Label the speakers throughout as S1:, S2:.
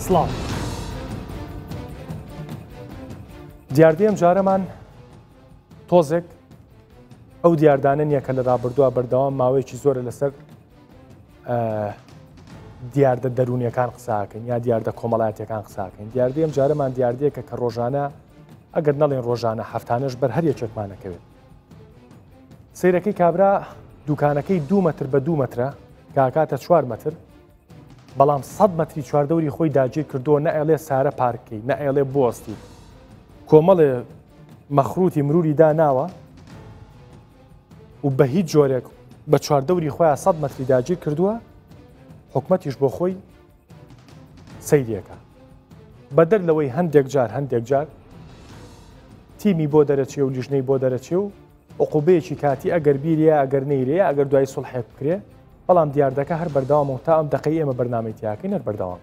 S1: سڵاو دیاردەیەم جارەمان تۆزێک ئەو دیاردانە نییە کە لە ڕابردووە بەردەوام ماوەیەکی زۆرە لەسەر دیاردە دەرونیەکان قساکەین یا دیاردە کۆمەڵایەتەکان قساکەین. دیاردەیەم جارەمان دیاردەیەکە کە ڕۆژانە ئەگەر نەڵێن ڕۆژانە هەفتانەش بەر هەر یەکێکمانەکەوێت. سەیرەکەی کابرا دوکانەکەی 2 مەتر بە 2 مەترە کاکاتە 4 مەتر، بەڵام 100 مەتری چواردەوری خۆی داگیر کردووە، نە ئێڵێ سارە پارکەی، نە ئێڵێ بۆستی، کۆمەڵێ مەخروتی مروری داناوە و بە هیچ جۆرێک بە چواردەوری خۆیان 100 مەتری داگیر کردووە. حکومەتیش بۆ خۆی سەیرێکە بەدەر لەوەی هەندێک جار تیمی بۆ دەرەچێ و لیژنەی بۆ دەرەچێ و عقوبەیەکی کاتی ئەگەر بیریە ئەگەر نەیرێ ئەگەر دوای سوڵحێ بکرێ، بەڵام دیاردەکە هەر بەردەوام و تا ئەم دقەی ئێمە بەرنامەی تیاکەین هەر بەردەوام.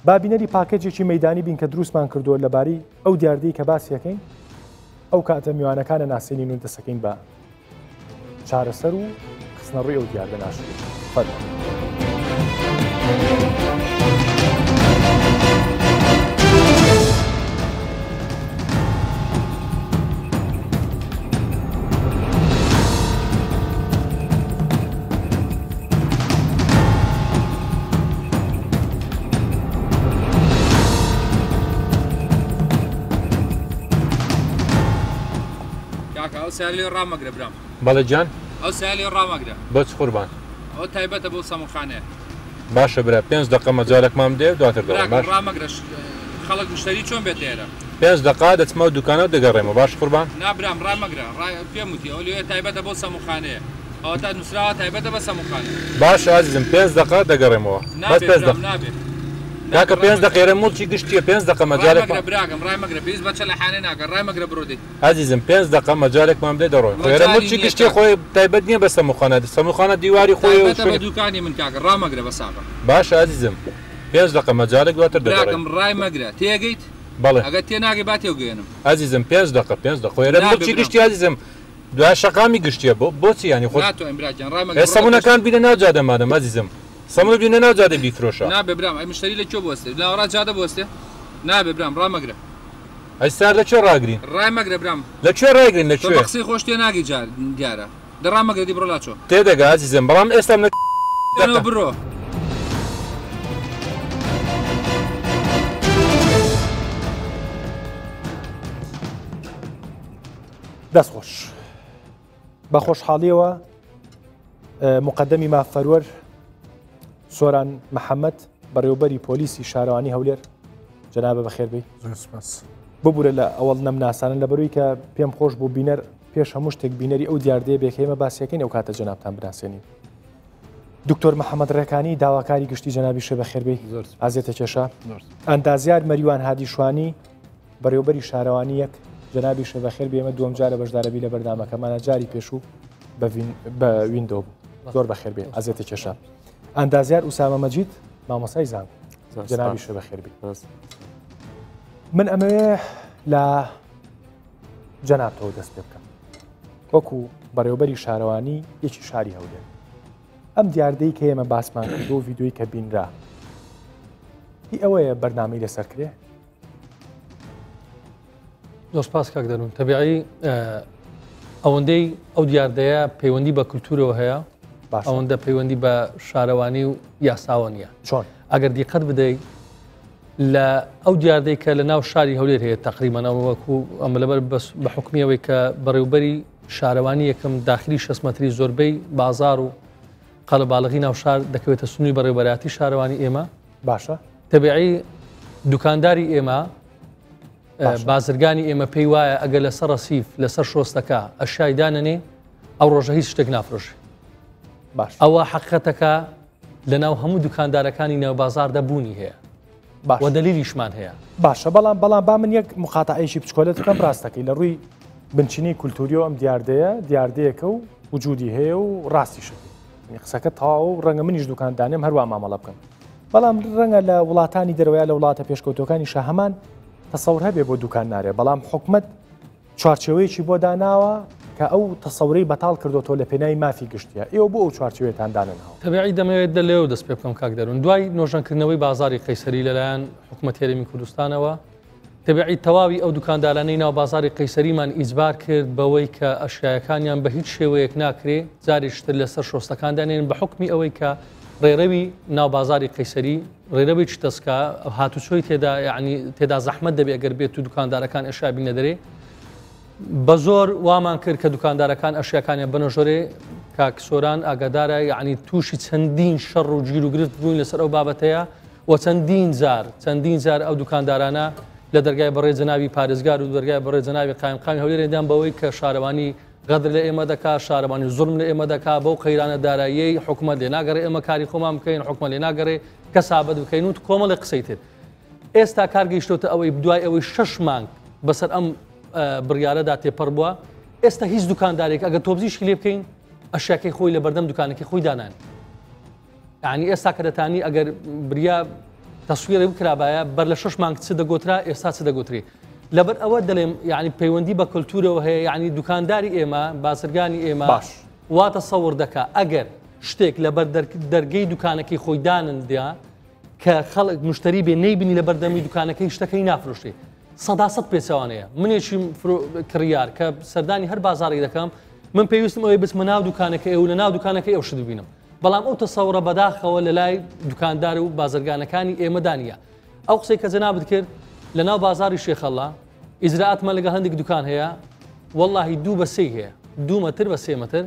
S1: بابینەری پاکێجێکی مەیدانی بین کە دروستمان کردووە لەباری ئەو دیاردەی کە باسیەکەین، ئەو کاتە میوانەکانە ناسێنین و دەسەکەین بە چارەسەر و خستنە ڕووی ئەو دیاردە ناشرین.
S2: ئەو سالی ڕامەگرە برام.
S3: بەڵێ گیان
S2: ئەو سالی ڕامەگرە
S3: بەچ قوربان
S2: ئەو تایبەتە بۆ سەموخانەیە.
S3: باشە برا 5 دقە مەجارێکمان بدێ دواتر
S2: ڕامەگرە خەڵک مشتری چۆن بێت ئێرە
S3: 5 دقا دەچمە و دوکانە دەگەڕێمەوە. باش قوربان
S2: نابرام ڕامەگرە پێم وتی ئەو لێ تایبەتە بۆ سەموخانەیە، ئەوە تا نووسراوە تایبەتە بە سەموخانە.
S3: باش ئازیزم 5 دقا دەگەڕێمەوە.
S2: نابێت
S3: کاکە 5 دقیقە موڵکی گشتیە 5 دقە مەجارێک
S2: براگەم ڕامەگرە پێویست بەچە لە حانێ ناکە ڕامەگرە بڕۆدی.
S3: ئازیزم 5 دقە مەجارێکمان بدێ دەڕۆین. خۆێرە موڵکی گشتی خۆی تایبەت نییە بە سەموخانە دیواری خۆی
S2: بە دوکانی من کاکە ڕامەگرە بە ساغە.
S3: باش ئازیزم 5 دقە مەجارێک دواتر
S2: دەڕۆین. ڕامەگرە تێگەیت؟
S3: بەڵێ
S2: ئەگەر تێ ناگەی با تێگەێنم.
S3: ئازیزم 5 دقە خۆێرە موڵکی گشتی ئازیزم دوای شەقامی گشتیە بۆچی ینی خۆ سەمونەکان بینە ناو جادەمانم ئازیزم. سەمونە بینە ناو جادە بیفرۆشە.
S2: نابێ برام ئەی مشتری لە کێ بوەستێ؟ لاوەڕا جادە بوەستێ؟ نابێ برام ڕامەگرە.
S3: ئەی سار لە کوێ ڕاگرین؟
S2: ڕامەگرە برام.
S3: لەکوێ ڕاگرین لەکوێ؟
S2: تۆ قسەی خۆش تێ ناگەی دیارە. ڕامەگرە دی بڕۆ لاچۆ.
S3: تێدەگا ئازیزم بەڵام ئێستا
S2: بڕۆ.
S1: دەستخۆش بە خۆشحاڵیەوە مقدەمی مافەروەر سۆران محەممەد بەڕێوەبەری پۆلیسی شارەوانی هەولێر جەنابە بەخێربی ببوورە لە ئەوڵ نەمناسانن لە بەروی کە پێم خۆش بوو بینەر پێش هەموو شتێک بینەری ئەو دیاردەیە بێکەیمە باسیەکەین ئەو کاتە جەنابتان بناسێنین. دکتۆر محەممەد ڕێکانی داواکاری گشتی جەنابی شێ بەخێربی ئازێتە کێشە ئەندازیار مەریوان هادیشوانی بەڕێوەبەری شارەوانی یەک جەنابی شێ بەخێر بێمە دووەم جارە بەشدارەبی لە بەردامەکەمانە جاری پێشوو بە ویندۆ زۆر بەخێر بێ ئازێتە کێشە ئەندازیار ئوسامە مەجید مامۆسای زان جەنابی شێ بەخێربی. من ئەمەوێ لە جەنابتەوە دەست پێ بکەم وەکو بەڕێوەبەری شارەوانی یەکی شاری هەولێر. ئەم دیاردەی کە ئێمە باسمان کردو ڤیدۆی کە بینرا هی ئەوەیە بەرنامەی لەسەر کرێ؟
S4: زۆر سپاس کاک دەروون. تەبیعی ئەوەندەی ئەو دیاردەیە پەیوەندی بە کولتورەوە هەیە، ئەوەندە پەیوەندی بە شارەوانی و یاساوە نیە.
S1: چۆن
S4: ئەگەر دیقەت بدەیت لە ئەو دیاردەی کە لە ناو شاری هەولێر هەیە تەقریبەنەوە وەکو ئەمە لەبەر بە حکمیەوەی کە بەڕێوەبەری شارەوانی یەکەم داخلی 6 مەتری زۆربەی بازار و قەڵەباڵغی ناو شار دەکەوێتە سنووی بەڕێوەبەراتی شارەوانی ئێمە.
S1: باشە
S4: تەبیعی دوکانداری ئێمە بازرگانی ئێمە پێی وایە ئەگەر لەسەر ڕەسیف لەسەر شۆستەکە ئەشای دانەنێ ئەو ڕۆژە هیچ شتێک نافرۆشی. ئەوە حەقیقەتەکە لە ناو هەموو دوکاندارەکانی نێوبازاردا بوونی هەیە و دەلیلیشمان هەیە.
S1: باشە بەڵام با من یەک مقاتعەیەکی بچکۆلێت بکەم ڕاستەکەی لە ڕووی بنچینی کولتوریۆ ئەم دیاردەیەکە و وجودی هەیە و ڕاستی شکی قسەکە تاو و ڕەنگە منیش دوکاندانێم هەروە مامەڵە بکەم، بەڵام ڕەنگە لە وڵاتانی دەرەوەیە لە وڵاتە پێشکەوتەکانی شەهەمان تەسەور هەبێ بۆ دوکان نارێ، بەڵام حکومەت چوارچێوەیەکی بۆ داناوە کە ئەو تەسەوری بەتاڵ کردوتۆ لە پێناوی مافی گشتیە ئێوە بۆ ئەو چوارچوێتان داننەوە
S4: تەبیعی دەمەوێت لێو دەست پێ بکەم کاک دەروون دوای نۆژەنکردنەوەی بازاری قەیسەری لەلایەن حکوومەت هێرمی کوردستانەوە تەبیعی تەواوی ئەو دوکاندارانەی ناو بازاری قەیسەریمان ئیجبار کرد بەوەی کە ئەشیاەکانیان بە هیچ شێوەیەک ناکرێ جاریشتر لەسەر شۆستەکاندانێن بە حکمی ئەوەی کە ڕێرەوی ناو بازاری قەیسەری ڕێرەوەی چتەسکە هاتوچۆی تێدا یعنی تێدا زەحمەت دەبێت ئەگەر بێت و دوکاندارەکان ئەشیا بینە دەرێ بە زۆر وامان کرد کە دوکاندارەکان ئەشیاکانیان بنەژۆرێ کاک سۆران ئاگادارە یعنی تووشی چەندین شەڕ و گیر و گرفت بووین لەسەر ئەو بابەتەیە و چەندین جار ئەو دوکاندارانە لە دەرگای بەڕێ جەناوی پارێزگار و دەرگای بەڕێ جەناوی قایمقامی هەولێرێدان بەوەی کە شارەوانی غەدر لە ئێمە دەکا شارەوانی زوڵم لە ئێمە دەکا بەو قەیرانە داراییەی حکومەت لێ ناگەڕێ ئێمە کاری خۆمان بکەین حکومەت لێ ناگەڕێ کە سابەت بکەین و کۆمەڵی قسەی تر ئێستا کارگەیشتۆتە ئەوەی دوای ئەوەی 6 مانگ بەسەر ئەم بڕیارەدا تێپەڕ بووە ئێستا هیچ دوکاندارێک ئەگەر تۆبزیشی لێ بکەین ئەشیاکەی خۆی لە بەردەم دوکانەکەی خۆی دانان یعنی ئێستا کە دەتانی ئەگەر بریا تەسویرە بکرابایە بەر لە 6 مانگ چ دەگۆترا ئێستا چ دەگۆتری لەبەر ئەوە دەڵێم یعنی پەیوەندی بە کەلتورەوە هەیە یعنی دوکانداری ئێمە بازرگانی ئێمە واتە سەور دەکا ئەگەر شتێک لەبەر دەرگەی دوکانەکەی خۆی دانندا کە خەڵک مشتری بێ نەیبینی لە بەردەمی دوکانەکەی شتەکەی نافرۆشێ 100% پێچەوانەیە منێکی کڕیار کە سەردانی هەر بازاڕی دەکەم من پێویستم ئەوەی بچمە ناو دوکانەکەی ئەو لە ناو دوکانەکەی ئەو شت ببینم بەڵام ئەو تەسەورە بەداخەوە لە لای دوکاندار و بازرگانەکانی ئێمەدانە ئەو قسەی کە جەنابەت کرد لە ناو بازاری شێخەڵڵا ئیجراعاتمان لەگەڵ هەندێک دوکان هەیە واللهی 2 بە 3 هەیە 2 مەتر بە 3 مەتر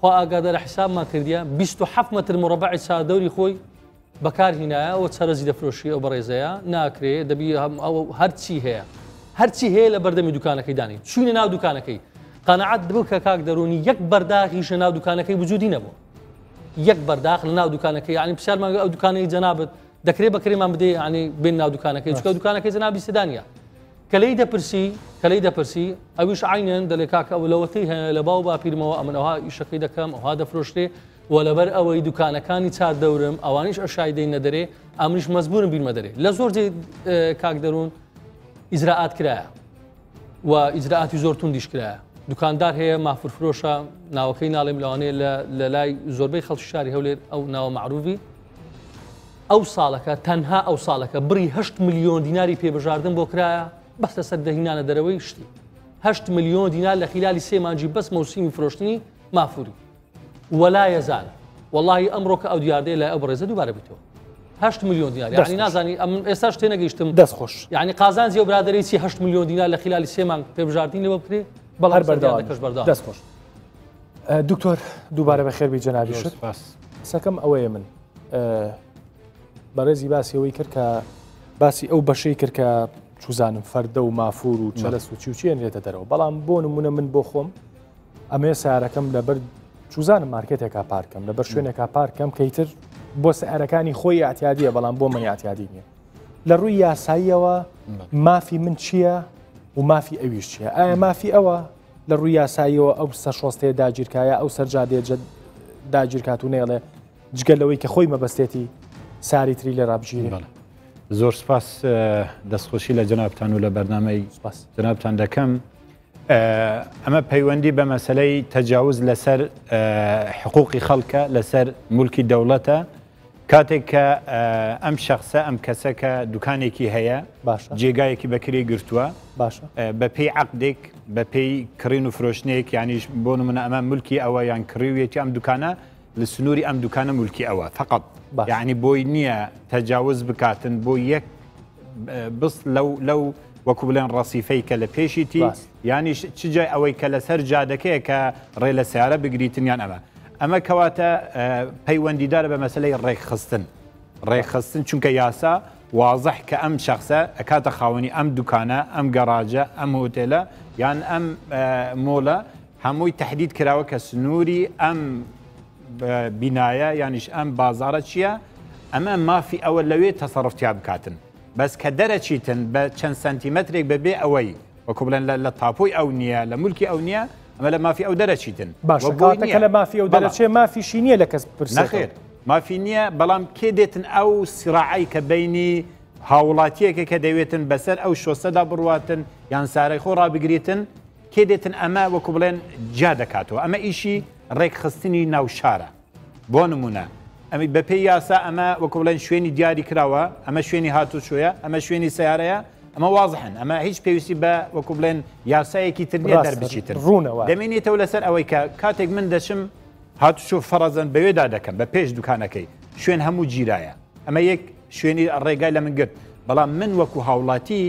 S4: خوا ئاگادارە حسابمان کردیە 27 مەتر مڕەبەعی چادەوری خۆی بەکارهینایە ئەوە چەرەزی دەفرۆشی ئەو بەڕێزەیە ناکرێ دەبی هەرچی هەیە لە بەردەمی دوکانەکەی دانی چوونە ناو دوکانەکەی قەنەعەت بوو کە کاک دەرونی یەک بەرداخیشە ناو دوکانەکەی وجودی نەبوو یەک بەرداخ لە ناو دوکانەکەی یعنی پرسیارمان ئەو دوکانەی جەنابەت دەکرێت بەکرێمان بدەی ینی بین ناو دوکانەکەی چکە دوکانەکەی جەنابی سدانە کەلەی دەپرسی ئەویش عینەن دەڵێ کاکە ئەو لەوەتی هەیە لە باو باپیرمەوە ئەمنەوە ئیشەکەی دەکەم ئەوها دەفرۆشتێ و لەبەر ئەوەی دوکانەکانی چار دەورم ئەوانیش ئەشای دەینە دەرێ ئەمریش مەزبورم بیرمە دەرێ لە زۆر جێ کاک دەروون ئیجراعات کرایە و ئیجراعاتی زۆر توندیش کرایە دوکاندار هەیە مافرفرۆشە ناوەکەی ناڵێم لەوانەیە لە لای زۆربەی خەڵکی شاری هەولێر ئەو ناوە معروفی ئەو ساڵەکە تەنها ئەو ساڵەکە بڕی 8 ملیۆن دیناری پێبژاردن بۆ کرایە بەس لەسەر دەهینانە دەرەوەی شتی 8 ملیۆن دینار لە خلالی 3 مانجی بەس مەوسیمی فرۆشتنی مافوری ولا يزال والله ئەمڕۆ کە ئەو دیاردەیە لای ئەو بەڕێزە دووبارە بیتەوە 8 ملیۆن دینار یعنی نازانی ئێستا شتێ نەگەیشتم
S1: دەستخۆش
S4: یعنی قازانجی و برادەری 8 ملیۆن دینار لە خلالی 3 مانگ پێبژاردنی لەوە بکرێ بەڵام بەردەکەش بەردەوام
S1: دەستخۆش دکتۆر دووبارە بە خێربی جەنابی شت سەکەم ئەوەیە من بەڕێزی باسیەوەی کرد کە باسی ئەو بەشەی کرد کە چوزانم فەردە و مافور و چەلەس و چیوچێن لێتە دەرەوە بەڵام بۆ نمونە من بۆ خۆم ئەمێ سیارەکەم لەبەر چوزانم مارکێتێکا پارکەم لەبەر شوێنێکا پارکەم کەیتر بۆ سیارەکانی خۆی ئاتیادیە بەڵام بۆ من ئاتیادی نییە لە ڕووی یاساییەوە مافی من چییە و مافی ئەویش چییە ئایا مافی ئەوە لە ڕووی یاساییەوە ئەو سەر شۆستەیە داگیرکایە ئەو سەرجادێ داگیرکات و نێڵێ جگەلەوەی کە خۆی مەبەستێتی ساری تری لە ڕابگیرێ
S5: زۆر سپاس دەستخۆشی لە جەنابتان و لە بەرنامەی جەنابتان دەکەم ئەمە پەیوەندی بە مەسەلەی تەجاوز لەسەر حقوقی خەڵکە لەسەر مولکی دەوڵەتە کاتێک کە ئەم شەخصە ئەم کەسە کە دوکانێکی هەیە جێگایەکی بەکرێ گرتووە بە پێی عەقدێک بە پێی کڕین و فرۆشتنێک یانیش بۆ نمونە ئەمە مولکی ئەوە یان کڕیوێتی ئەم دوکانە لە سنووری ئەم دوکانە مولکی ئەوە فقط یعنی بۆی نییە تەجاوز بکاتن بۆ یەک بست لەو وەکو بڵێن ڕەسیفەی کە لە پێشیتی ینی چ جای ئەوەی کە لەسەر جادەکەیە کە ڕێ لە سیارە بگریتنیان ئەمە کەواتە پەیوەندیدارە بە مەسلەی ڕێکخستن چونکە یاسا وازح کە ئەم شخصە ئەکاتە خاوەنی ئەم دوکانە ئەم گەڕاجە ئەم هۆتێلە یان ئەم مۆلە هەمووی تهدید کراوە کە سنووری ئەم بینایە یانیش ئەم بازارە چییە ئەمە مافی ئەوە لەوێ تەسەڕفتیا بکاتن بەس کە دەرەچیتن بە چەند سانتیمەترێک بەبێ ئەوەی وەکو بڵێن لە تاپۆی ئەو نییە لە مولکی ئەو نییە ئەمە لە مافی ئەو دەرەچیتن
S1: باشەکە لە مافی ئەو دەرەچێ مافیشی نییە لە کەس
S5: نەخێر مافی نییە بەڵام کێ دێتن ئەو سیراعی کە بینی هاوڵاتیەکە کە دەوێتن بەسەر ئەو شۆسەدا بڕواتن یان سارەی خۆ ڕابگریتن کێ دێتن ئەمە وەکو بڵێن جا دەکاتەوە ئەمە ئیشی ڕێکخستنی ناو شارە بۆ نمونە ئەمی بەپێی یاسا ئەمە وەکو بڵێن شوێنی دیاری کراوە ئەمە شوێنی هاتوچۆیە ئەمە شوێنی سیارەیە ئەمە وازحن ئەمە هیچ پێویستی بە وەکو بڵێن یاسایەکی تر نیە دەربچیتر
S1: ڕوونەوە
S5: دەمێنێتەوە لەسەر ئەوەی کە کاتێک من دەچم هاتوچۆ فەرەزەن بەوێدا دەکەم بە پێش دوکانەکەی شوێن هەموو گیرایە ئەمە یەک شوێنی ڕێگای لە من گرت بەڵام من وەکو هاوڵاتی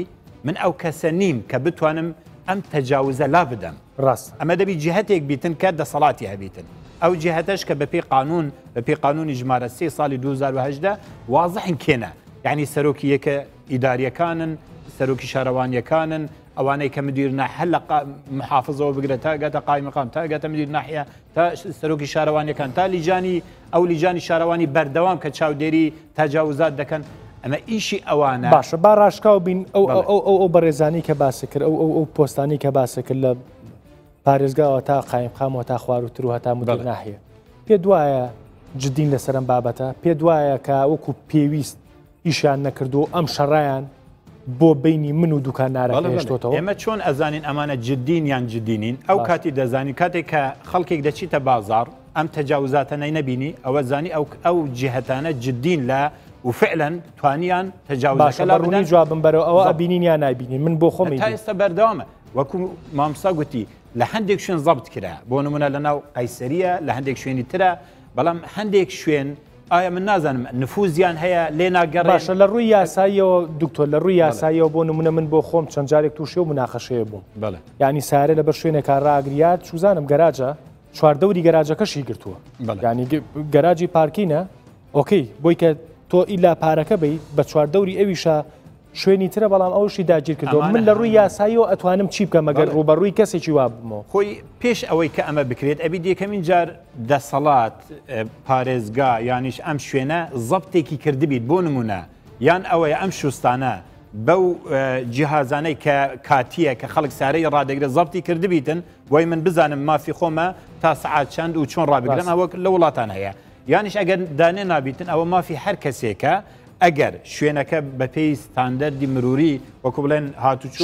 S5: من ئەو کەسە نیم کە بتوانم ئەم تەجاوزە لا بدەم
S1: ڕاست
S5: ئەمە دەبی جهتێک بیتن کە دەسەڵاتی هەبیتن ئەو جهتش کە بەپێی قانون بەپێی قانونی ژمارە 3 ساڵی 2010 وازحن کێنە یعنی سەرۆکی یەکە ئیداریەکانن سەرۆکی شارەوانیەکانن ئەوانەی کە مدیر هەل لە محافظەوە بگرێت تا گەتە قای مقام تا گەتە مدیر ناحیە تا سەرۆکی شارەوانیەکان تا لیجانی ئەو لیجانی شارەوانی بەردەوام کە چاودێری تاجاوزات دەکەن ئەمە ئیشی ئەوانە
S1: باشە با ڕاشکاو بین ئەو بەڕێزانی کە باس کرد ئەو پۆستانی کە باس کرد لە پارێزگاوە تا قایمقامەوە تا خواروتر و هەتا مدیر ناحیە پێ دوایە جدین لەسەرم بابەتە پێ دوایە کە وەکو پێویست ئیشیان نەکردو ئەم شەڕایان بۆ بینی من و دوکانارە هێشتۆتەوە
S5: ئێمە چۆن ئەزانین ئەمانە جدین یان جدینین ئەو کاتی دەزانین کاتێک کە خەڵکێک دەچیتە بازار ئەم تەجاوزاتە نەبینی ئەوە زانی ئەو جهتانە جدین لە وفعلا توانیان تەجاوزەکە لا
S1: ڕوونی جوابم بەرەوە ئەوە ئەبینین یا نابینین من بۆ خۆم
S5: تا ئێستا بەردەوامە وەکو مامسا گوتی لە هەندێک شوێن زەبت کرا بۆ نمونە لە ناو قەیسەریە لە هەندێک شوێنی ترە بەڵام هەندێک شوێن ئایا من نازانم نفوزیان هەیە لێ ناگەڕێن
S1: باشە لە ڕووی یاساییەوە دکتۆر لە ڕووی یاساییەوە بۆ نمونە من بۆ خۆم چەند جارێک تووشێ و مناقەشەیە بووم ینی سارە لەبەر شوێنێکا ڕاگریات چوزانم گەراجە چواردەوری گەراجەکەشی گرتووە ینی گەراجی پارکینە ئۆکەی بۆی کە تۆ ئیلا پارەکە بی بە چواردەوری ئەویشە شوێنی ترە بەڵام ئەوشی داگیر کردەوە من لە ڕووی یاساییەوە ئەتوانم چی بکەم مەگەر ڕوبەڕووی کەسێکی وا بمەوە
S5: خۆی پێش ئەوەی کە ئەمە بکرێت ئەبی دیەکەمین جار دەسەڵات پارێزگا یانیش ئەم شوێنە زەبتێکی کردبیت بۆ نمونە یان ئەوەیە ئەم شوستانە بەو جیهازانەی کە کاتیە کە خەڵک سارەی ڕادەگرێت زەبتی کردبیتن وای من بزانم مافی خۆمە تا سعات چەند و چۆن ڕابگرن ئەوە لە وڵاتان هەیە یانیش ئەگەر دانێ نابیتن ئەوە مافی هەر کەسێکە ئەگەر شوێنەکە بەپێی ستاندەردی مروری وەکو بڵێن هاتوچۆ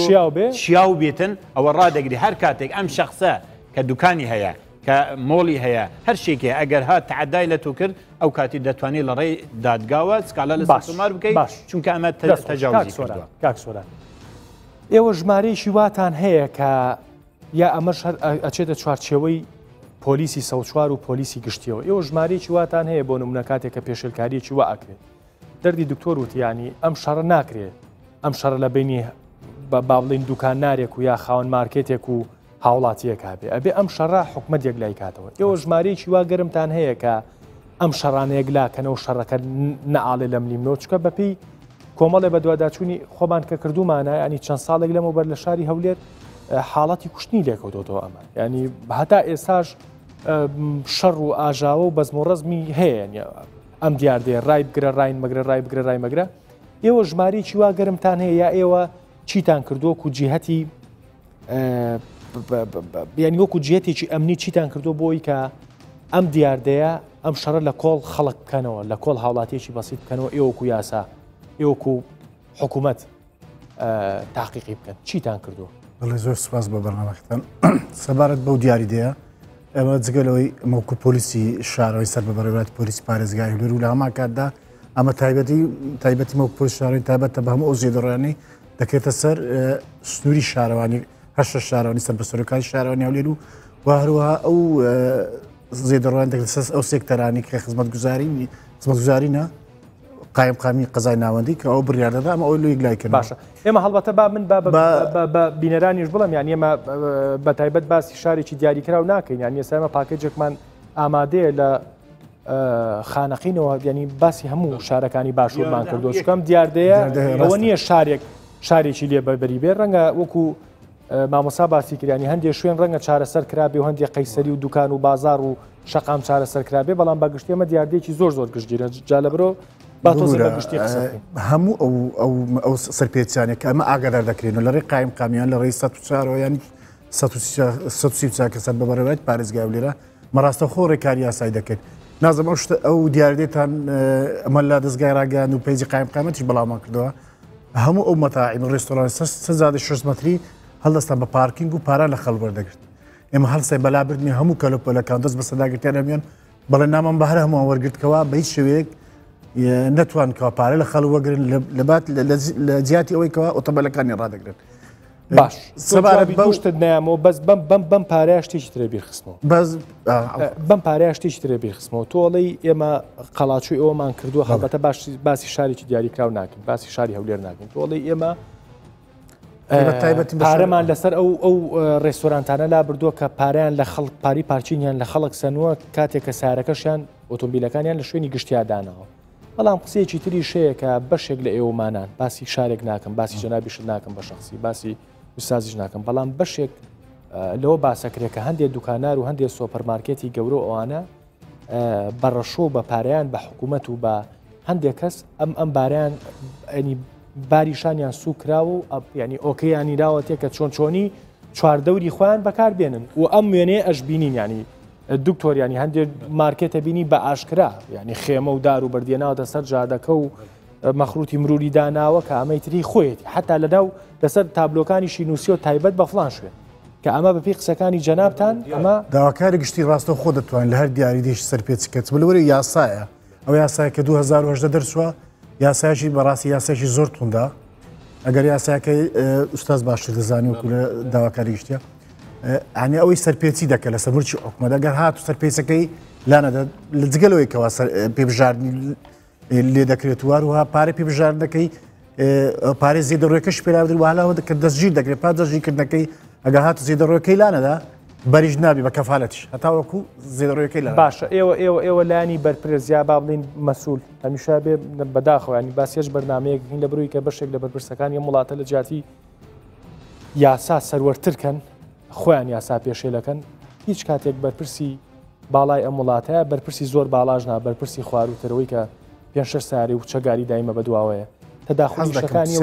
S5: شیاو بێتن ئەوە ڕادەگری هەر کاتێک ئەم شخصە کە دوکانی هەیە کە مۆڵی هەیە هەر شێکێ ئەگەر هات تعدای لە تو کرد ئەو کاتی دەتوانێت لە ڕێی دادگاوە سکالە لە سومار بکەیت چونکە ئەمە تەجاوزی کردووە
S1: کاک سۆران ئێوە ژمارەیەکی واتان هەیە کە یا ئەمەش ئەچێتە چوارچێوەی پۆلیسی سەوچوار و پۆلیسی گشتیەوە ئێوە ژمارەیەکی واتان هەیە بۆ نمونە کاتێک کە پێشێلکاریەکی وا ئەکرێت دەردی دکتۆر وتیانی ئەم شەڕە ناکرێت ئەم شەڕە لە بینی بە باڵین دوکانارێک و یا خاوەن مارکێتێک و هاوڵاتیەکە بێ ئەبێ ئەم شەڕە حکومت یەکلای کاتەوە ئێوە ژمارەیەکی وا گەرمتان هەیە کە ئەم شەڕانە یەکلاکەنەوە شەڕەکە نەعاڵێ لە ملیمنەوە چکە بەپی کۆمەڵێ بە دوواداچوونی خۆمان کە کردومانە ینی چەند ساڵێک لەمەوبەر لە شاری هەولێر حاڵەتی کوشتنی لێکەوتەوە ئەمە ینی هەتا ئێستاش شەڕ و ئاژاوە و بەزم و ڕزمی هەیە ئەم دیاردێ ڕای بگرە ڕای مەگرە ڕای بگرە ڕای مەگرە ئێوە ژمارەیەکی وا گەرمتان هەیە یا ئێوە چیتان کردووە و جیهەتی ینی وەکو جێتێکی ئەمنی چیتان کردو بۆی کە ئەم دیاردەیە ئەم شەڕە لە کۆڵ خەڵک بکەنەوە لە کۆڵ هاوڵاتیەکی بەسیت بکەنەوە ئێوەکو یاسا ئێوەکو حکوومەت تاقیقی بکەن چیتان کردو
S6: بەڵێ زۆر سپاس بە بەرنامەکەتان سەبارەت بەو دیاریدەیە ئەمە جگەلەوەی مەوکو پۆلیسی شارەوەی سەر بەبەڕێوەتی پۆلیسی پارێزگای هەولێر و لە هەمان کاتدا ئەمە تایبەتی مەوکو پۆلیس شارەوەی تایبەتە بە هەموو ئەو زێدەڕیانی دەکرێتە سەر سنووری شارەوانی هەشە شارەوانی سەر بەسەرۆکانی شارەوانی هەولێر و هەروەها ئەو زێدەڕیان دەکرێت سەر ئەو سێکتەرانی کە خزمەتگوزارینە قایمقامی قەزای ناوەندی کە ئەو بڕیاردەدا ئەمە ئەوی یەکلای کرد
S1: باشە ئێمە هەڵبەتە با من بینەرانیش بڵم یان ئێمە بە تایبەت باسی شارێکی دیاریکرا و ناکەین یان ێستا ئێمە پاکێجێکمان ئامادەیە لە خانەقینەوە ینی باسی هەموو شارەکانی باشوورمان کردو چکەم دیاردەیە ئەوە نییە شارێکی لێ بەبەری بێ ڕەنگە وەکو مامۆسا باسی کردیانی هەندێک شوێن ڕەنگە چارەسەر کرابێ و هەندێک قەیسەری و دوکان و بازار و شەقام چارەسەر کرابێ بەڵام بەگشتی ئەمە دیاردەیەکی زۆر گشتگیرە جا لەبرۆ
S6: هەموو ئەو سەرپێچیانێک کە ئەمە ئاگادار دەکرێن و لە ڕێی قایم قامیان لە ڕێی 104 130 کەسەر بەبەرەوەیت پارێزگای هەولێرە مەڕاستە خۆ ڕێکاری یاسایی دەکرێت نازم ئەو دیاردێتان ئەمە لە دەستگای ڕاگەیان و پێیجی قایم قامەتیش بەڵامان کردەوە هەموو ئەو مەتاعیم و ڕێستۆران سەزادە 6 مەتری هەڵدەستان بە پارکینگ و پارە لە خەڵ وەردەگرت ئێمە هەڵسای بەلابردنی هەموو کەلۆپۆلەکان دەست بە سەداگرتیان ئەمیان بەڵێ نامان بەهرە هەمووان وەرگرتکەوە بە هیچ شوەیەک نەتوانکەوە پارە لە خەڵ وەگرن لە جیاتی ئەوەیەوە ئۆتۆمبیلەکانی ڕادەگرن
S1: باش سەبارەت بەشتت نامەوە بەس بەم پارەیە شتێکی ترێ بیرخستنەوە بەم پارەیە شتێکی ترێ بیرخستنەوە تۆڵی ئێمە قەڵاچووی ئەومان کردووە هەڵبەتە باسی شارێکی دیاریکراو ناکەین باسی شاری هەولێر ناکەین تۆڵی ئێمە پارەمان لەسەر ئەو ڕێستۆرانتانە لا بردووە کە پاریان لە خەڵک پاری پارچینیان لە خەڵک سنووە کاتێک کە سارەکەشیان ئۆتۆمبیلەکانیان لە شوێنی گشتیادانەوە بەڵام قسەیەکی تری شەیە کە بەشێک لە ئێوەمانان باسی شارێک ناکەم باسی جەنابیشت ناکەم بە شخصی باسی وسازیش ناکەم بەڵام بەشێک لەوە باسەکرێت کە هەندێک دوکانار و هەندێک سۆپەرمارکێتی گەورە ئەوانە بەڕەشۆ بە پارەیان بە حکوومەت و بە هەندێک کەس ئەم باریان ئەنی باریشانیان سوکراوە و ینی ئۆکەیانی راوەتێک کە چۆنچۆنی چواردەوری خۆیان بەکاربێنن و ئەم وێنێ ئەش بینین ینی دکتۆریانی هەندێک مارکێتە بینی بە ئاشکرا ینی خێمە و دار و بردێناوەتە سەر جادەکە و مەخروتی مروری داناوە کە ئەمەی تری خۆیەتی حتا لەناو لەسەر تابلۆکانیشی نووسی و تایبەت بە فڵان شوێن کە ئەمە بەپی قسەکانی جەنابتان ئەمە
S6: داواکاری گشتی ڕاستە خۆ دەتوانین لە هەر دیاری دێش سەرپێچکەت بلوەری یاسایە ئەو یاسای کە 2010 دەرچووە یاسایشی بەڕاستی یاسایشی زۆر توندا ئەگەر یاساکەی ئوستاز باشتر دەزانی وکو لە داواکاری گشتە ئەنی ئەوەی سەرپێچی دەکە لە سەرمرچی حکومەت ئەگەر هات و سەرپێچەکەی لانەدە لە جگەلەوەیکەوە پێبژاردننی لێ دەکرێت وروها پارە پێبژاردنەکەی پارێ زیێدەڕۆیەکەش پێراودر وهلاوە کە دەستگیر دەکرێت پا دەستگیرکردنەکەی ئەگە هات و زیێدەڕۆیەکەی لانەدا بەریش نابی بە کەفاەتش هەتاوەکو زیێدەڕۆیەکەی لا
S1: باشە ئێوە لانی بەرپرزیا با بڵین مەسوول هەمیشا بێ بەداخەوەنی باسیێش بەرنمەیەک هین لە بروی کە بەشێک لە بەرپرسەکانی وڵاتە لە جاتی یاسا سەروەرترکەن خۆیان یاسا پێشێلەکەن هیچ کاتێک بەرپرسی باڵای ئەم وڵاتەیە بەرپرسی زۆر باڵاژنا بەرپرسی خواروتەرەوەی کە 5-6 ساری و چەگاری دایمە بەدواوەیە تەداخۆشەکانی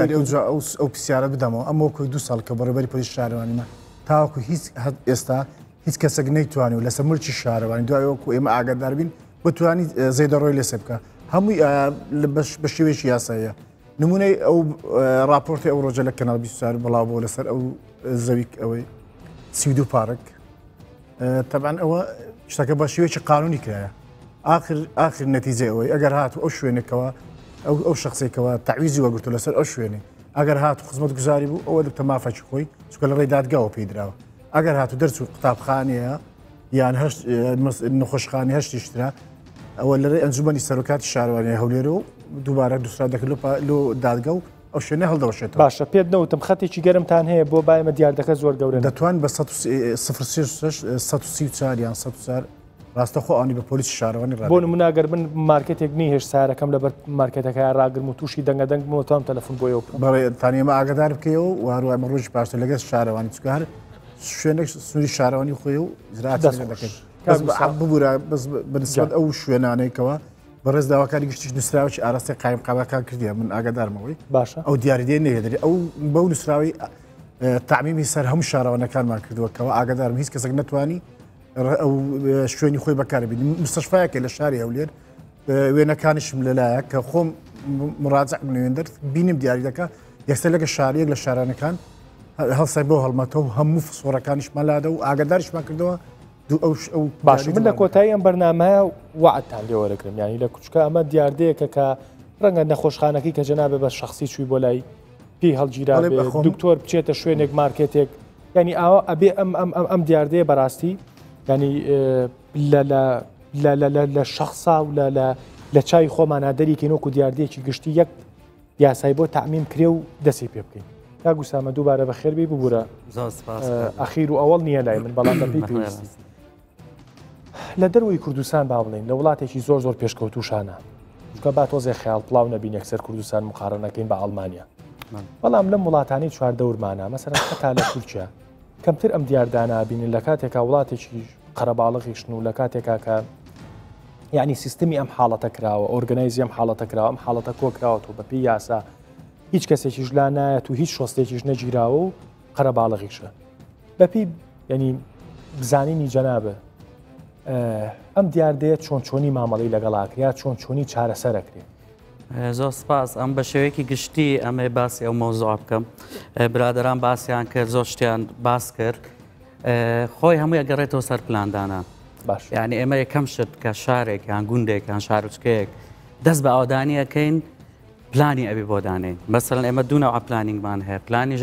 S6: ئەو پرسیارە بدەمەوە ئەمە کۆی 2 ساڵ کە بەڕێبەری پۆلیس شارەوانیمە تاوەکو هیچ ئێستا هیچ کەسێک نەیتوانێت و لەسەر مرچی شارەوانی دوایەوەکو ئێمە ئاگادار بین بتوانانی زەیدەڕۆی لێسێ بکە هەمووی بە شێوێکی یاساییە نمونەی ئەو راپۆرتی ئەو ڕۆژە لە کەناڵ 24 بڵاو بۆ لەسەر ئەو زەوی ئەوەی 32 پارک تەبان ئەوە شتەکە بە شێوێکی قانونی کرایە آخر نەتیجە ئەوەی ئەگەر هات ئەو شوێنێکەوە ئەو شخصێکەوە تعویزی وەگرتو لەسەر ئەو شوێنێ ئەگەر هات خزمەت گوزاری بوو ئەوە دکتە مافەکی خۆی چکە لە ڕێی دادگاوە پێیدراوە ئەگەر هاتو دەرچوو قوتابخانەیە یان نەخۆشخانی هەشتیشترا ئەوە لەڕێ ئەنجومەنی سەرۆکاتی شارەوانی هەولێرە و دووبارە دووسرا دەکرد لۆ دادگە و ئەو شوێنە هەڵدەوەشێت
S1: باشە پێت نەوتم خەتێکی گەرمتان هەیە بۆ بایمە دیاردەکە زۆر گەورە
S6: دەتوان بە 134 یان 104 ڕاستەخۆ ئەوانی بە پۆلیس شارەوانی
S1: بۆ نموناگەر من مارکێتێک نی هێش سارەکەم لەبەر مارکێتەکە ڕاگرم و تووشی دەنگەدەنگ بۆتان تەلەفۆن بۆ
S6: بەڕێتانێمە ئاگدار بکەوە و هەروە ڕۆژی پاشتر لەگەڵ شارەوانی چکە هەر شوێنێک سووری شارەوانی خۆی و زراعت دەکەیت ببوورە بەنسبەت ئەو شوێنانەیەکەوە بەڕێز داواکاری گشتیش نووسراوی ئاراستی قایم قاواکان کردیە من ئاگادارمەوەی
S1: باشە
S6: ئەو دیاریدێ نێدەری ئەو بەو نووسراوی تعمیمی سەر هەموو شارەوانەکانمان کردووەکەەوە ئاگادارم هیچ کەسێک نەتوانی ئەو شوێنی خۆی بەکاربین مستەشفایەکە لە شاری هەولێر وێنەکانیشم لەلایە کە خۆم مراجع نوێندەر بینیم دیاری دەکە یەکسەر لەگە شاریەک لە شارانەکان هەڵسای بۆ هەڵمەتەوە هەموو فسۆڕەکانیشمەلادە و ئاگاداریشمان کردەوە ئەو
S1: باش من لە کۆتایی ئەم بەرنامەیە وعدتان لێوەرەگرم ینی لە کوچکە ئەمە دیاردەیەکە کە ڕەنگە نەخۆشخانەکەی کە جەنابێ بە شخصی چووی بۆ لای پێی هەڵگیرا دکتۆر بچێتە شوێنێک مارکێتێک ینی ئاوا ئەبێ ئەم دیاردەیە بەڕاستی ینی لە شخصا و لە چای خۆمانە دەریکەینۆکو دیاردەیەکی گشتی یەک یاسای بۆ تعمیم کرێ و دەستی پێ بکەین تا گوسامە دووبارە بە خێربی ببوورە ئەخیر و ئەوڵ نییە لای من بەڵام بەپی پێویستی لە دەروی کوردستان با بڵین لە وڵاتێکی زۆر زۆر پێشکەوتوشانە چکە با تۆزێ خەیاڵ پڵاو نەبین یەکسەر کوردستان مقارنەکەین بە ئەڵمانیا بەڵام لەم وڵاتانی چواردەورمانە مەسەرەن هەتا لە تورکیا کەمتر ئەم دیاردانە بینن لە کاتێکا وڵاتێکی قەرەباڵغیشن و لە کاتێکا کە یعنی سیستمی ئەم حاڵەتە کراوە ئۆرگەنایزی ئەم حاڵەتە کراوە ئەم حاڵەتە کۆکراوەەوە بەپی یاسا هیچ کەسێکیش لا نایەت و هیچ شۆستێکیش نەگیراوە و قەرەباڵغیشە بەپی ینی بزانینی جەنابە ئەم دیاردەیە چۆن چۆنی مامەڵی لەگەڵاکریا چۆن چۆنی چارەسەرەکرێت
S7: زۆر سپاس ئەم بە شێوەیەکی گشتی ئەمێ باسی ئەو مۆزوع بکەم برادران باسییان کرد زۆر شتیان باس کرد خۆی هەموو ئەگەڕێتەوە سەر پلاندانان
S1: باش
S7: یعنی ئێمە یەکەم شت کە شارێک یان گوندێک یان شارچکەیەک دەست بە ئاودانیەکەین پلانی ئەبی بۆ دانین مەسەڵەن ئێمە دوو نەوع پلانینگمان هەیە پلانی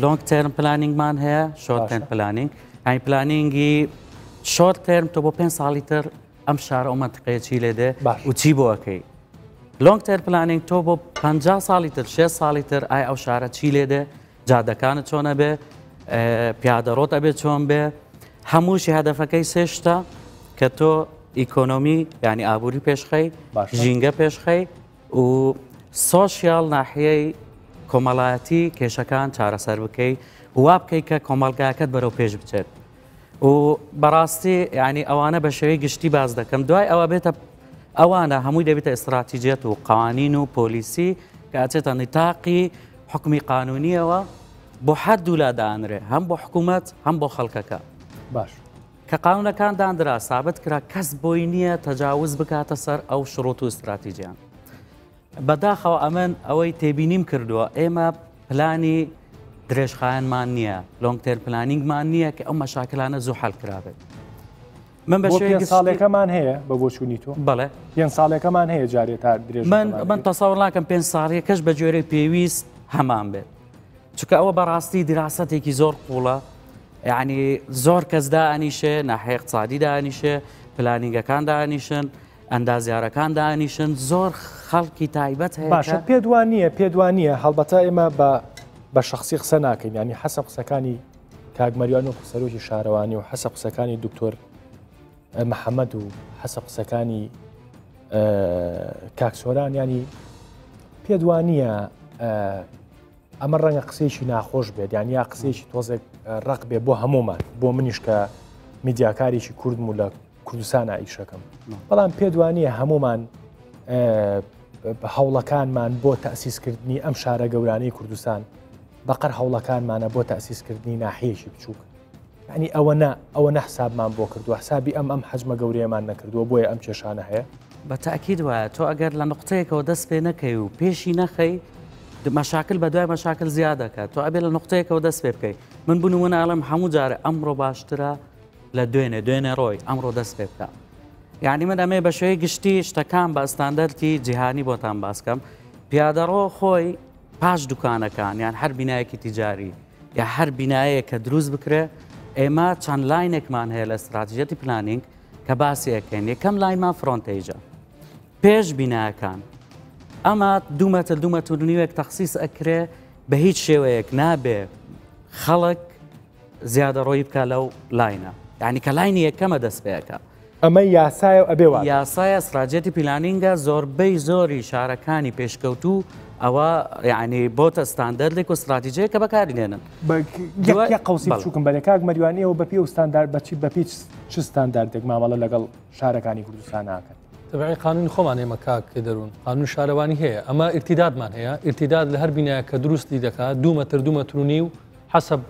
S7: لۆنگ تێرم پلانینگمان هەیە شۆرت تێرم پلانینگ یعنی پلانینگی شۆرت تێرم تۆ بۆ 5 ساڵی تر ئەم شارە ئەو منتقەیە چی لێ دێ و چی بۆ ئەەکەی لۆنگ تێر پلانینگ تۆ بۆ 50 ساڵی تر 6 ساڵی تر ئایا ئەو شارە چی لێ دێ جادەکانت چۆنە بێ پیادەڕۆت ئەبێت چۆن بێ هەمووشی هەدەفەکەی سێشتا کە تۆ ئیکۆنۆمی ینی ئابووری پێشخەی ژینگە پێشخەی و سۆشیال ناحیەی کۆمەڵایەتی کێشەکان چارەسەر بکەی وا بکەی کە کۆمەلگاکەت بەرەو پێش بچێت و بەڕاستی ینی ئەوانە بە شێوەی گشتی باز دەکەم دوای ئەوە بێتە ئەوانە هەمووی دەبێتە ئستراتیجێت و قوانین و پۆلیسی کە ئاچێتە نتاقی حکمی قانونیەوە بۆ حەد دوولا دانرێ هەم بۆ حکوومەت هەم بۆ خەڵکەکە
S1: باش
S7: کە قانونەکان دانرا سابت کرا کەس بۆی نییە تەجاوز بکاتە سەر ئەو شڕوت و استراتیجیان بەداخەوە ئەمن ئەوەی تێبینیم کردووە ئێمە پلانی درێژخایەنمان نییە لۆنگ تێر پلانینگمان نییە کە ئەو مەشاکلانە زوو حەل کرابێت من بە شێوەیەک
S1: ساڵێکەمان هەیە بە بۆچوونی تۆ
S7: بەڵێ
S1: 5 ساڵێکەکەمان هەیە جارێت تا درێژ
S7: من تەسەوڕ ناکەم 5 ساڵێکەش بە جۆرەی پێویست هەمان بێت چونکە ئەوە بەڕاستی دراستێکی زۆر قوڵە یعنی زۆر کەس دائنیشێ ناحیە اقتصادی دائنیشێ پلانینگەکان دائنیشن ئەندازیارەکان دائنیشن زۆر خەڵکی تایبەت هەیە
S1: باشە پێدوان نییە هەڵبەتە ئێمە بە شخصی قسە ناکەین ینی حەسە قسەکانی کاگمەریان و سەرۆکی شارەوانی و حەسە قسەکانی دکتۆر محەممەد و حەسە قسەکانی کاکسۆران ینی پێدوان نییە ئەمە ڕەنگە قسەیەکی ناخۆش بێت یان یا قسەیەکی تۆزێک ڕق بێ بۆ هەمومان بۆ منیش کە میدیاکارێکی کوردم و لە کوردستان ئایشەکەم بەڵام پێدوانیە هەمومان هەوڵەکانمان بۆ تەسیسکردنی ئەم شارە گەورانەی کوردستان بەقەر هەوڵەکانمانە بۆ تەسیسکردنی ناحیەشی بچووک ینی ئەوە نەحسابمان بۆ کردو حسابی ئەم حەجمە گەورەیەمان نەکردووە بۆیە ئەم کێشانە هەیە
S7: بە تاکید وایە تۆ ئەگەر لە نقطەیەکەوە دەست پێ نەکەی و پێشی نەخەی مەشاکل بە دوای مەشاکل زیاد دەکات تۆ ئەبێ لە نقطەیەکەوە دەست پێ بکەیت من بوون مناڵم هەموو جارە ئەمڕۆ باشترە لە دوێنێ ڕۆی ئەمڕۆ دەست پێ بکە یعنی من ئەمێ بە شێوەی گشتی شتەکان بە ئەستاندەرتی جیهانی بۆتان باسکەم پیادەڕۆ خۆی پاش دوکانەکان یان هەر بینایەکی تیجاری یا هەر بینایە کە دروست بکرێ ئێمە چەند لاینێکمان هەیە لە استراتیژەتی پلانینگ کە باسی ئەەکەین یەکەم لاینمان فرۆنتێژە پێش بینایەکان ئەمە دوو مەتر نیوەک تەخسیس ئەکرێ بە هیچ شێوەیەک نابێ خەڵک زیادە ڕۆی بکە لەو لاینە یعنی کە لاینی یەکەمە دەست پێەکە
S1: ئەمە یاسایە ئەبێ
S7: یاسایە استراتیژەتی پلانینگە زۆربەی زۆری شارەکانی پێشکەوتوو ئەوە یعنی بۆتە ستاندەردێک و استراتیژەیە کە بەکارهێنن
S1: قوسی بچووکم بەلێ کاک مەریوانیەوە بە پێ و ستاندارد بە پێ چ ستانداردێک مامەڵە لەگەڵ شارەکانی کوردستان ناکەن
S4: تبعی قانون خۆمان ئێمە کاک دەروون قانون شارەوانی هەیە ئەمە ئرتیدادمان هەیە ئرتیداد لە هەر بینایە کە دروستی دەکات 2 مەتر و نیو حسب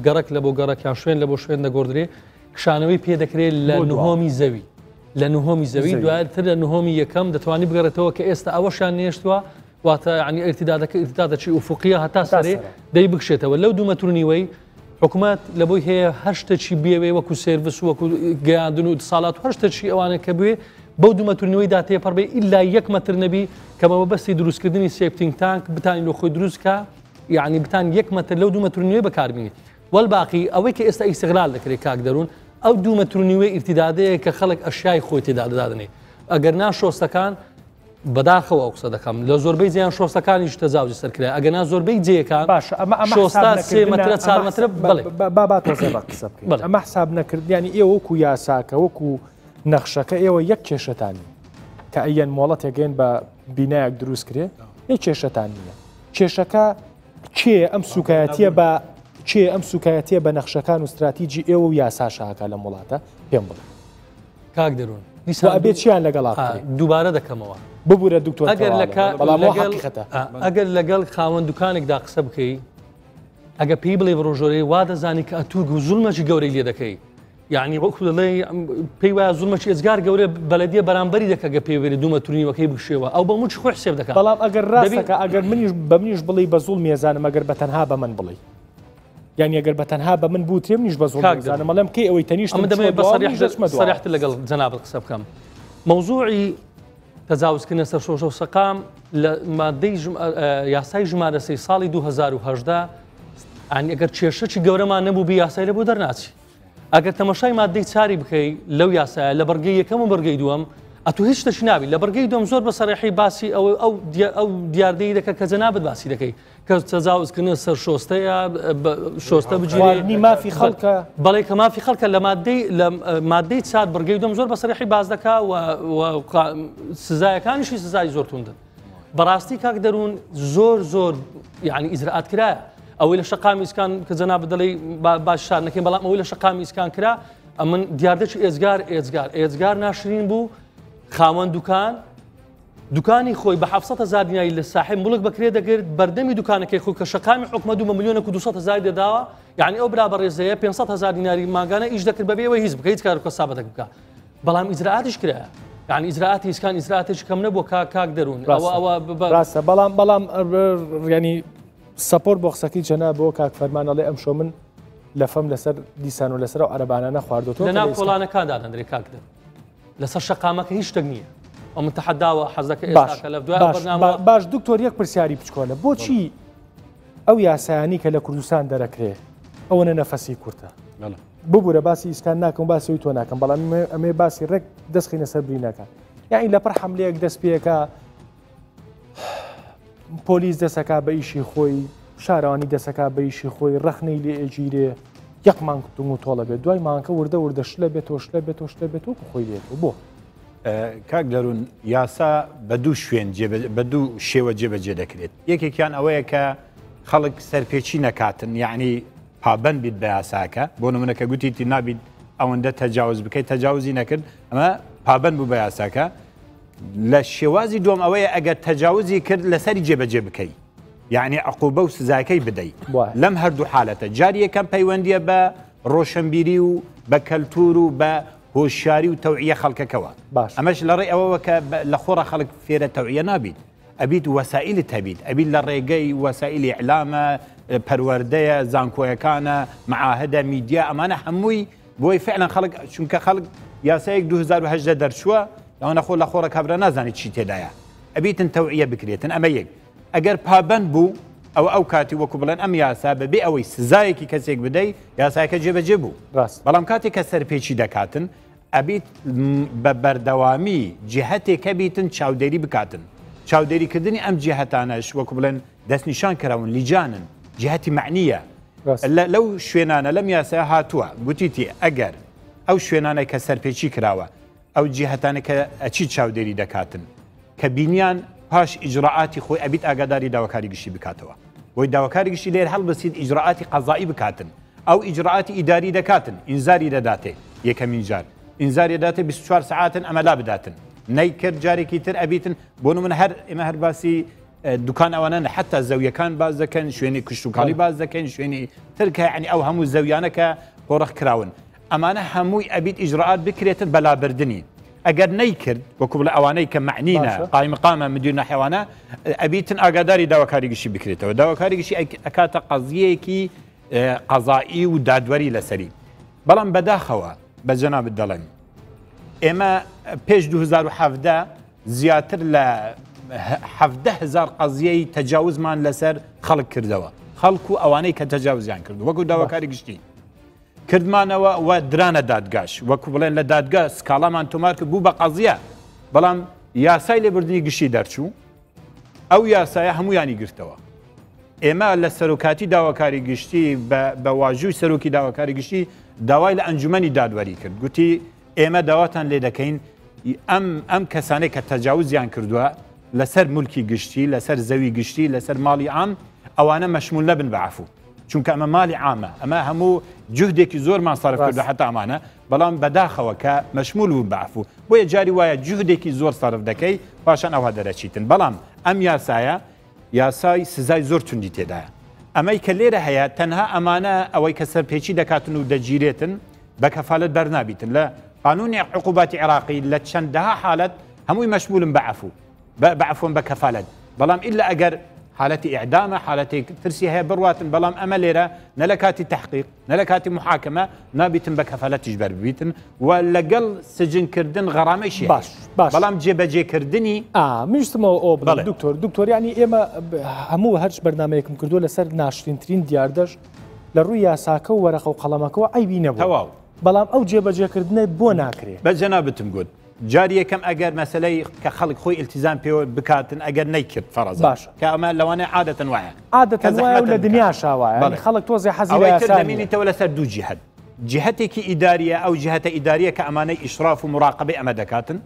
S4: گەڕک لە بۆ گەڕەکیان شوێن لە بۆ شوێن دەگۆدرێ کشانەوەی پێ دەکرێت لە نهۆمی زەوی لە نهۆمی زەوی دواتر لە نهۆمی یەکەم دەتوانانی بگەڕێتەوە کە ئێستا ئەوەشان نێشتووە واتە عنی ئرتیدادەکە ئرتیدادەچی ئوفقیە هەتا سەرێ دەی بکشێتەوە لەو 2 مەتر و نیوەی حکوومەت لە بۆی هەیە هەر شتێکی بێوێ وەکو سێرڤس وەکو گەیاندن و ساڵات هەر شتێکی ئەوانە کە بوێ بەو 2 مەتر و نیوەی داتێ پڕبێ ئیلا 1 مەتر نەبی کەمەوە بەستی دروستکردنی سێپتینگ تانک بتانی لە خۆی دروستکە یعنی بتان 1 مەتر لەو 2 مەتر و نیوەی بەکاربینێت والباقی ئەوەی کە ئێستا ئیستیغلال دەکرێت کاک دەروون ئەو 2 مەتر و نیوەی ئرتیدادەیە کە خەڵک ئەشیای خۆی تێدا دەدادنێ ئەگەر نا شۆستەکان بەداخەوە ئەو قسە دەکەم لە زۆربەی جیان شۆستەکانیش تەزاوجی سەرکرا ئەگەر نا زۆربەی جێیەکان شۆستا 3 مەترە 4 مەترە بڵێ
S1: با تۆزێ قسە بکەین ئەمە حساب نەکردیانی ئێوە وەکو یاساکە وەکو نەخشەکە ئێوە یەک کێشەتانی کە ئەیەن مۆڵەت تێگەین بە بینایەک دروست کرێ یەک کێشەتان نییە کێشەکە کێ ئەم سوکایەتیە بە چێ ئەم سوکایەتیە بە نەخشەکان و استراتیجی ئێوە و یاساشاکە لە وڵاتە پێم بڵێ
S4: کاک دەروون
S1: ئەبێت چیان لەگەڵا
S4: دووبارە دەکەمەوە
S1: ببوورە دکتۆر
S4: ئەگەر لەگەڵ خاوەن دوکانێکدا قسە بکەی ئەگە پێی بڵێ ڕۆژۆرەی وا دەزانی کە ئەتوو و زوڵمەکی گەورەی لێ دەکەی یعنی وەکو دەڵێ پێی وایە زوڵمەکی ئێزگار گەورە بەلەدیە بەرامبەری دەکە گە پێوێری دوومەترینیوەکەی بکشێەوە ئەو بە موچ خۆی حسێب دەکات
S1: بەڵام ئەگەر ڕاستەکە ئەگەر منیش بە منیش بڵی بە زوڵ میێزانم ئەگەر بە تەنها بە من بڵی یعنی ئەگەر بە تەنها بە من بوو تێم نیش بە زوڵ میێزانم مەڵێم کەی ئەوەی تەنیشت
S4: ئەمە دەمێت بە سەریحت لەگەڵ جەنابەت قسە بکەم مەوزوعی تەجاوزکردنە سەر شۆژە و سەقام لە مادەی یاسای ژمارە 3 ساڵی 2010 ئەنی ئەگەر کێشەی گەورەمان نەبوو بە یاسای لە بۆ دەرناچی ئەگەر تەماشای مادەی چاری بکەی لەو یاسایە لە بەرگەی یەکەم و بەرگەی دووەم ئەتو هیچ شتێکی نابی لە بەرگەی دوم زۆر بە سەرەحی باسی ئەو دیاردەی دەکە کە جەنابەت باسی دەکەی کە تەجاوزکردنە سەر شۆستەیە شۆستە بجێنی
S1: مافی خەڵکە
S4: بەڵێ کە مافی خەڵکە لە مادەی چات بەرگەی دوم زۆر بە سەرەحی باز دەکا و سزایەکانیشی سزای زۆر توندن بەڕاستی کاک دەروون زۆر یعنی ئیجرئات کرایە ئەوەی لە شەقامی ئیسکان کە جەنابەت دەڵێ باش شار نەکەین بەڵام ئەوەی لە شەقامی ئیسکان کرا ئەمن دیاردەی ئێجگار ناشرین بوو خاوەن دوکانی خۆی بە 700,000 دیناری لە ساحب مڵک بەکرێ دەگرێت بەردەمی دوکانەکەی خۆی کە شەقامی حکومە 2 ملیۆن و 200,000 دەداوە یعنی ئەو برا بەڕێزەیە 500,000 دیناری ماگانە ئیش دەکرد بەبێەوە هیچ بکە هیچ کار و کەسابەتێک بکە بەڵام ئیجرئاتیش کرایە یعنی ئیجرئاتی ئیسکان ئیجرئاتێکی کەم نەبووە کاک دەروون
S1: ڕاستە بەڵام ینی سپۆر بۆ قسەکەی جەنابەوە کاک فەرمانەڵێ ئەمشۆ من لە فەم لەسەر دیسان و لەسەر و عەرەبانانە خواردۆتەوە
S4: لەناو کۆڵانەکاندا دەندرێ کاک دەر لەسەر شەقامەکە هیچ شتێک نییە ئەو من تەحەداوە حەزەکە ئێستا لە دوای بەرنامە
S1: باش دکتۆر یەک پرسیاری بچکۆلە بۆچی ئەو یاسایانی کە لە کوردستان دەرەکرێ ئەوەنە نەفەسی کورتە ببوورە باسی ئیسکان ناکەم باسی تۆ ناکەم بەڵام ئەمێ باسی ڕێک دەستخینە سەر برینەکە یعنی لەپەر حملەیەک دەست پێەکە پۆلیس دەسەکا بە ئیشی خۆی شارەوانی دەسەکا بە ئیشی خۆی ڕەخنەی لێ ئەگیرێ یەک مانگ و تۆڵە بێت دوای مانکە وردە شلە بێتەوە شلە بێتەوە خۆی لێتەوە بۆ
S5: کاک دەروون یاسا بە دوو شوێن بە دوو شێوە جێبەجێ دەکرێت یەکێکیان ئەوەیە کە خەڵک سەرپێچی نەکاتن یعنی پابەند بیت بە یاساکە بۆ نمونەکە گوتیتی نابیت ئەوەندە تەجاوز بکەیت تەجاوزی نەکرد ئەمە پابەند بوو بە یاساکە لە شێوازی دوم ئەوەیە ئەگەر تەجاوزی کرد لەسەری جێبەجێ بکەیت یعنی عقوبە و سزاکەی بدەیت لەم هەردوو حالەتە جاری یەکەم پەیوەندیە بە ڕۆشنبیری و بە کەلتور و بە هۆشیاری و تەوعیە خەڵکەکەوە ئەمەش لە ڕێ ئەوەوە کە لە خۆڕە خەڵک فێرە تەوعیە نابیت ئەبیت وەسائلی تەبیت ئەبیت لە ڕێگەی وەسائلی ئیعلامە پەروەردەیە زانکۆیەکانە معاهدە میدیا ئەمانە هەمووی بۆی فعلا خەڵک چونکە خەڵک یاسایەک 2010 دەرچووە لەوانە خۆ لە خۆڕە کابرا نازانیت چی تێدایە ئەبیتن تەوعیە بکرێتن ئەمە یەک ئەگەر پابەند بوو ئەو کاتی وەکو بڵێن ئەم یاسا بەبێ ئەوەی سزایەکی کەسێک بدەیت یاسایەکە جێبەجێ بوو بەڵام کاتێک کە سەرپێچی دەکاتن ئەبیت بە بەردەوامی جیهەتێکە بیتن چاودێری بکاتن چاودێریکردنی ئەم جیهەتانەش وەکو بڵێن دەستنیشان کراون لیجانن جیهەتی معنیە لەو شوێنانە لەم یاسا هاتووە گوتیتی ئەگەر ئەو شوێنانە کە سەرپێچی کراوە ئەو جیهەتانە کە ئەچی چاودێری دەکاتن کە بینیان پاش ئیجرعاتی خۆی ئەبیت ئاگاداری داواکاری گشتی بکاتەوە بۆی داواکاری گشتی لێر هەڵبەسیت ئیجرعاتی قەزایی بکاتن ئەو ئیجرعاتی ئیداری دەکاتن ئینزاری دەداتێ یەکەمین جار ئینزاری دەداتێ 24 ساعتن ئەمە لا بداتن نەیکرد جارێکی تر ئەبیتن بۆ من ئێمە هەر باسی دوکان ئەوانە حتا زەویەکان باز دەکەن شوێنی کشتتوکاڵی باز دەکەن شوێنی ترکە عنی ئەو هەموو زەویانەکە قۆڕەخ کراون ئەمانە هەمووی ئەبیت ئیجرعات بکرێتن بەلابردنی ئەگەر نەیکرد وەکو بڵێ ئەوانەی کە معنینە قایمقامە مدیرە حیوانە ئەبیتن ئاگاداری داواکاری گشتی بکرێتەوە داواکاری گشتی ئەکاتە قەزیەیەکی قەزایی و دادوەری لەسەری بەڵام بەداخەوە بە جەنابەت دەڵێن ئێمە پێش 2017 زیاتر لە 17,000 قەزیەی تەجاوزمان لەسەر خەڵک کردەوە خەڵک و ئەوانەی کە تەجاوزیان کرد وەکو داواکاری گشتی کردمانەوە و درانە دادگاش وەکو بڵێن لە دادگا سکاڵامان تۆمار کرد بوو بە قەزیە بەڵام یاسای لێبوردنی گشتی دەرچوو ئەو یاسایە هەمویانی گرتەوە ئێمە لە سەرۆکاتی داواکاری گشتی بە واژووی سەرۆکی داواکاری گشتی داوای لە ئەنجومەنی دادوەری کرد گوتی ئێمە داواتان لێ دەکەین ئەم کەسانەی کە تەجاوزیان کردووە لەسەر مولکی گشتی لەسەر زەوی گشتی لەسەر ماڵی عام ئەوانە مەشمول نەبن بە عەفو چونکە ئەمە ماڵی عامە ئەمە هەموو جهدێکی زۆرمان سەرف کردو حتا ئەمانە بەڵام بەداخەوە کە مەشمول بوون بە عەفو بۆیە جاری وایە جهدێکی زۆر سەرف دەکەی پاشان ئەوها دەرەچیتن بەڵام ئەم یاسایە یاسای سزای زۆر توندی تێدایە ئەمەی کە لێرە هەیە تەنها ئەمانە ئەوەی کە سەرپێچی دەکاتن و دەگیرێتن بكفالة برنابيتن لا قانون عقوبات عراقي لتشندها حالة هموي مشمول بعفو بكفالة بلام إلا أجر حالتي إعدامه حالتي ترسي هي بروات بلام أمليرة نلكاتي تحقيق نلكاتي محاكمة نابيتن بكفالة تجبر بيتن ولقل سجن كردن غرامة شيء
S1: باش
S5: بلام جي كردني
S1: مش تمو دكتور يعني إما همو هرش برنامجكم كردو لسر ناشرين ترين دياردش لروي ياساكو ورقة وقلمكو عيبي نبو
S5: تواو
S1: بلام أو جي كردني بو ناكري
S5: بجنابتم قد جارية كم أجر مسألة كخلق خوي التزام بيو بكاتن أجر نيكر فرضا
S1: باشا
S5: كأما لو أنا عادة واعي
S1: ولا دنيا شاوا يعني خلق توزع حزيرة
S5: يا سامي أو يتر ولا سردو جهد جهتك إدارية أو جهة إدارية كأمانة إشراف ومراقبة أما دكاتن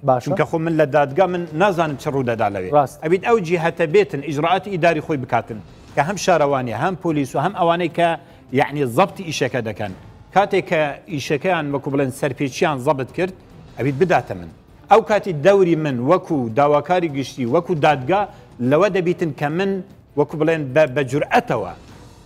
S1: باشا
S5: كخو من لدادقا من نازان تشرودة دالوي أبيد أو جهة بيتن إجراءات إداري خوي بكاتن كهم شارواني هم بوليس وهم أواني ك يعني ضبط إيشكا دكان كاتك إيشكان مكوبلن سربيتشان ضبط كرت أبيد بدأت من أو كاتي الدوري من وكو داواكاري قشتي وكو دادقا لو دبيتن كمن وكو بلين بجرأتوا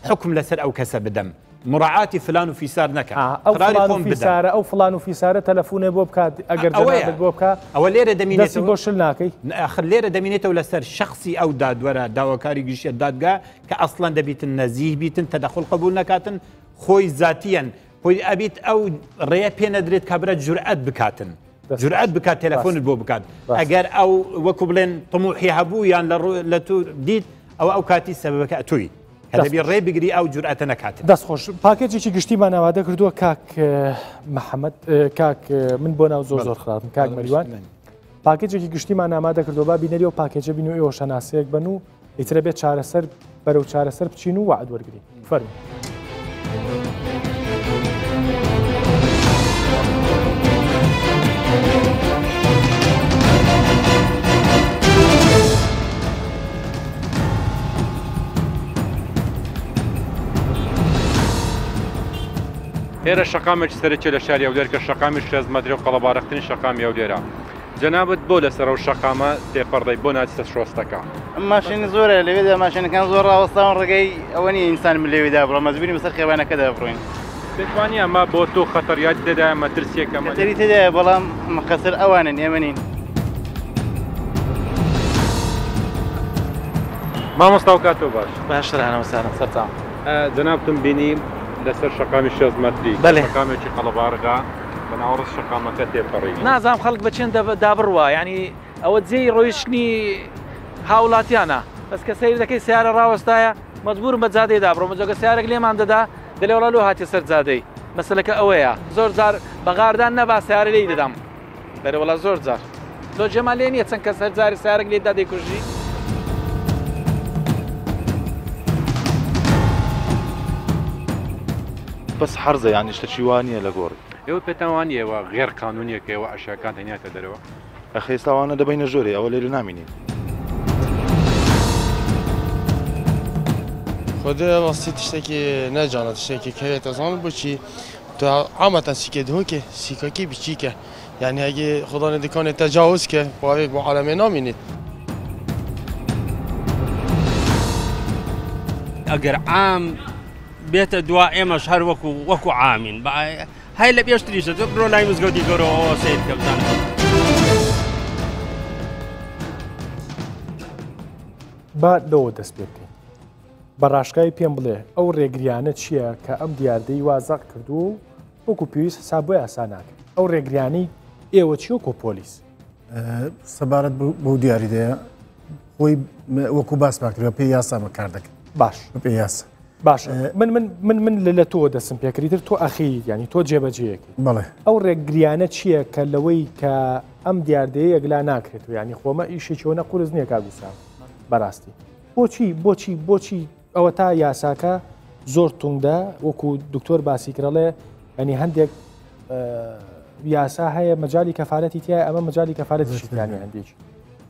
S5: حكم لسر أو كسب دم مراعاة فلان وفي سار نكا
S1: أو فلان في سارة أو فلان وفي سارة تلفونه بوبكا أجر جنابك بوبكا
S5: أو ليرة دمينته
S1: دسي بوشلناكي
S5: آخر ليرة دمينته ولا سر شخصي أو داد ورا داواكاري قشتي دادقا كأصلا دبيتن نزيه بيتن تدخل قبول نكاتن خوي ذاتيا خوي أبيت أو ريا بين دريت كبرت جرأت بكاتن جرأت بكات تلفون البو بكات أجر أو وكبلين طموحي هبو يعني لتو ديت أو كاتي سببك أتوي هذا بيري بيجري أو جرأة نكات
S1: دس خوش باكيجي شي قشتي ما نواده كردو كاك محمد كاك من بونا وزوزور خراب كاك مليون باكيجي قشتي ما نواده كردو بابي نريو باكيجي بينو إيو شناسيك بنو يتربيت شعر سر برو شعر سر بتشينو وعد ورقري فرق
S3: هێرە شەقامێک سەرچێ لە شاری ئەولێر کە شەقامی شێزمەتری و قەڵەبارەختنی شەقامی ئەولێرە جەنابەت بۆ لەسەر ئەو شەقامە تێپەڕدەی بۆ ناچتە شۆستەکە
S8: ماشین زۆرە لەوێدا ماشینەکان زۆر ڕاوەستاون ڕێگەی ئەوە نیە ئینسان من لەوێدا بڕۆ مەجبوری بەسەر خێوانەکەدا بڕۆین
S3: پێتوانی ئەمە بۆ تۆ خەتەریات دەدایە مەترسیەکەمە
S8: خەتەری تێدایە بەڵام مەقەسەر ئەوانن ئێمە نین
S3: مامۆستا و کاتۆ باش
S8: باشترانە مەسانە سەرچاو
S3: جەنابتم بینی لەسەر شەقامی شێزمەتری شەقامێکی قەڵەبارغا بەناوەڕست شەقامەکە تێپەڕی
S9: نازانم خەڵک بەچێن دابڕوە ینی ئەوە جێی ڕۆیشتنی هاوڵاتیانە بەس کە سەیر دەکەی سیارە ڕاوەستایە مەجبورم بە جادەیدا بڕۆ مەجۆگە سیارێک لێمان دەدا دەڵێ وەڵا لۆ هاتی سەر جادەی مەسەلەکە ئەوەیە زۆر جار بەغاردان نەبا سیارە لێی دەدەم دەڵێ وەڵا زۆر جار لۆ جێمان لێ نییە چەند کەس هەر جاری سیارێک لێدا دەیکوژی
S10: بس حرزة يعني اشتشيوانية لغوري
S3: ئێوە پێتەوانیەوە غێر قانونیەکەوە ئەشیاکان هێنیاتە دەرەوە
S10: أخي ساوانا دبين الجوري أو ليلو ناميني
S11: خدا واسطی تشتکی نجانه تشتکی که تازان بچی تو عامتا سیکه که سیکه کی بچی که یعنی اگه خدا ندیکان تجاوز که با عالم نامینید
S12: اگر عام بيت دواء إمش هر وكو عامين هاي اللي بيشتري شد برو لا يمزقودي قرو سيد كابتن
S1: با لو دەست پێ بکەین بە ڕاشکایی پێم بڵێ ئەو ڕێگریانە چییە کە ئەم دیاردەی وازەق کردو وەکو پێویست حساب بۆ یاسا ناکەن ئەو ڕێگریانەی ئێوە چی وەکو پۆلیس
S6: سەبارەت بەو دیاریدەیە خۆی وەکو باس باکرێت پێی یاسامە کار دەکەن
S1: باش
S6: پێ یاسا
S1: باش من لە تۆ دەستم پێکریتر تۆ ئەخی ینی تۆ جێبەجێیەکی
S6: بەڵێ
S1: ئەو ڕێگریانە چییە کە لەوەی کە ئەم دیاردەیە یەکلا ناکرێت و ینی خۆمە ئیشێکیەوە قورس نییە کاگوسا بەڕاستی بۆچی ئەوە تا یاساکە زۆر تونگدا وەکو دکتۆر باسی کڕڵێ ینی هەندێک یاسا هەیە مەجای کەفارەتی تایە ئەمە مەجای کەفارەتی شتیانی هەندێک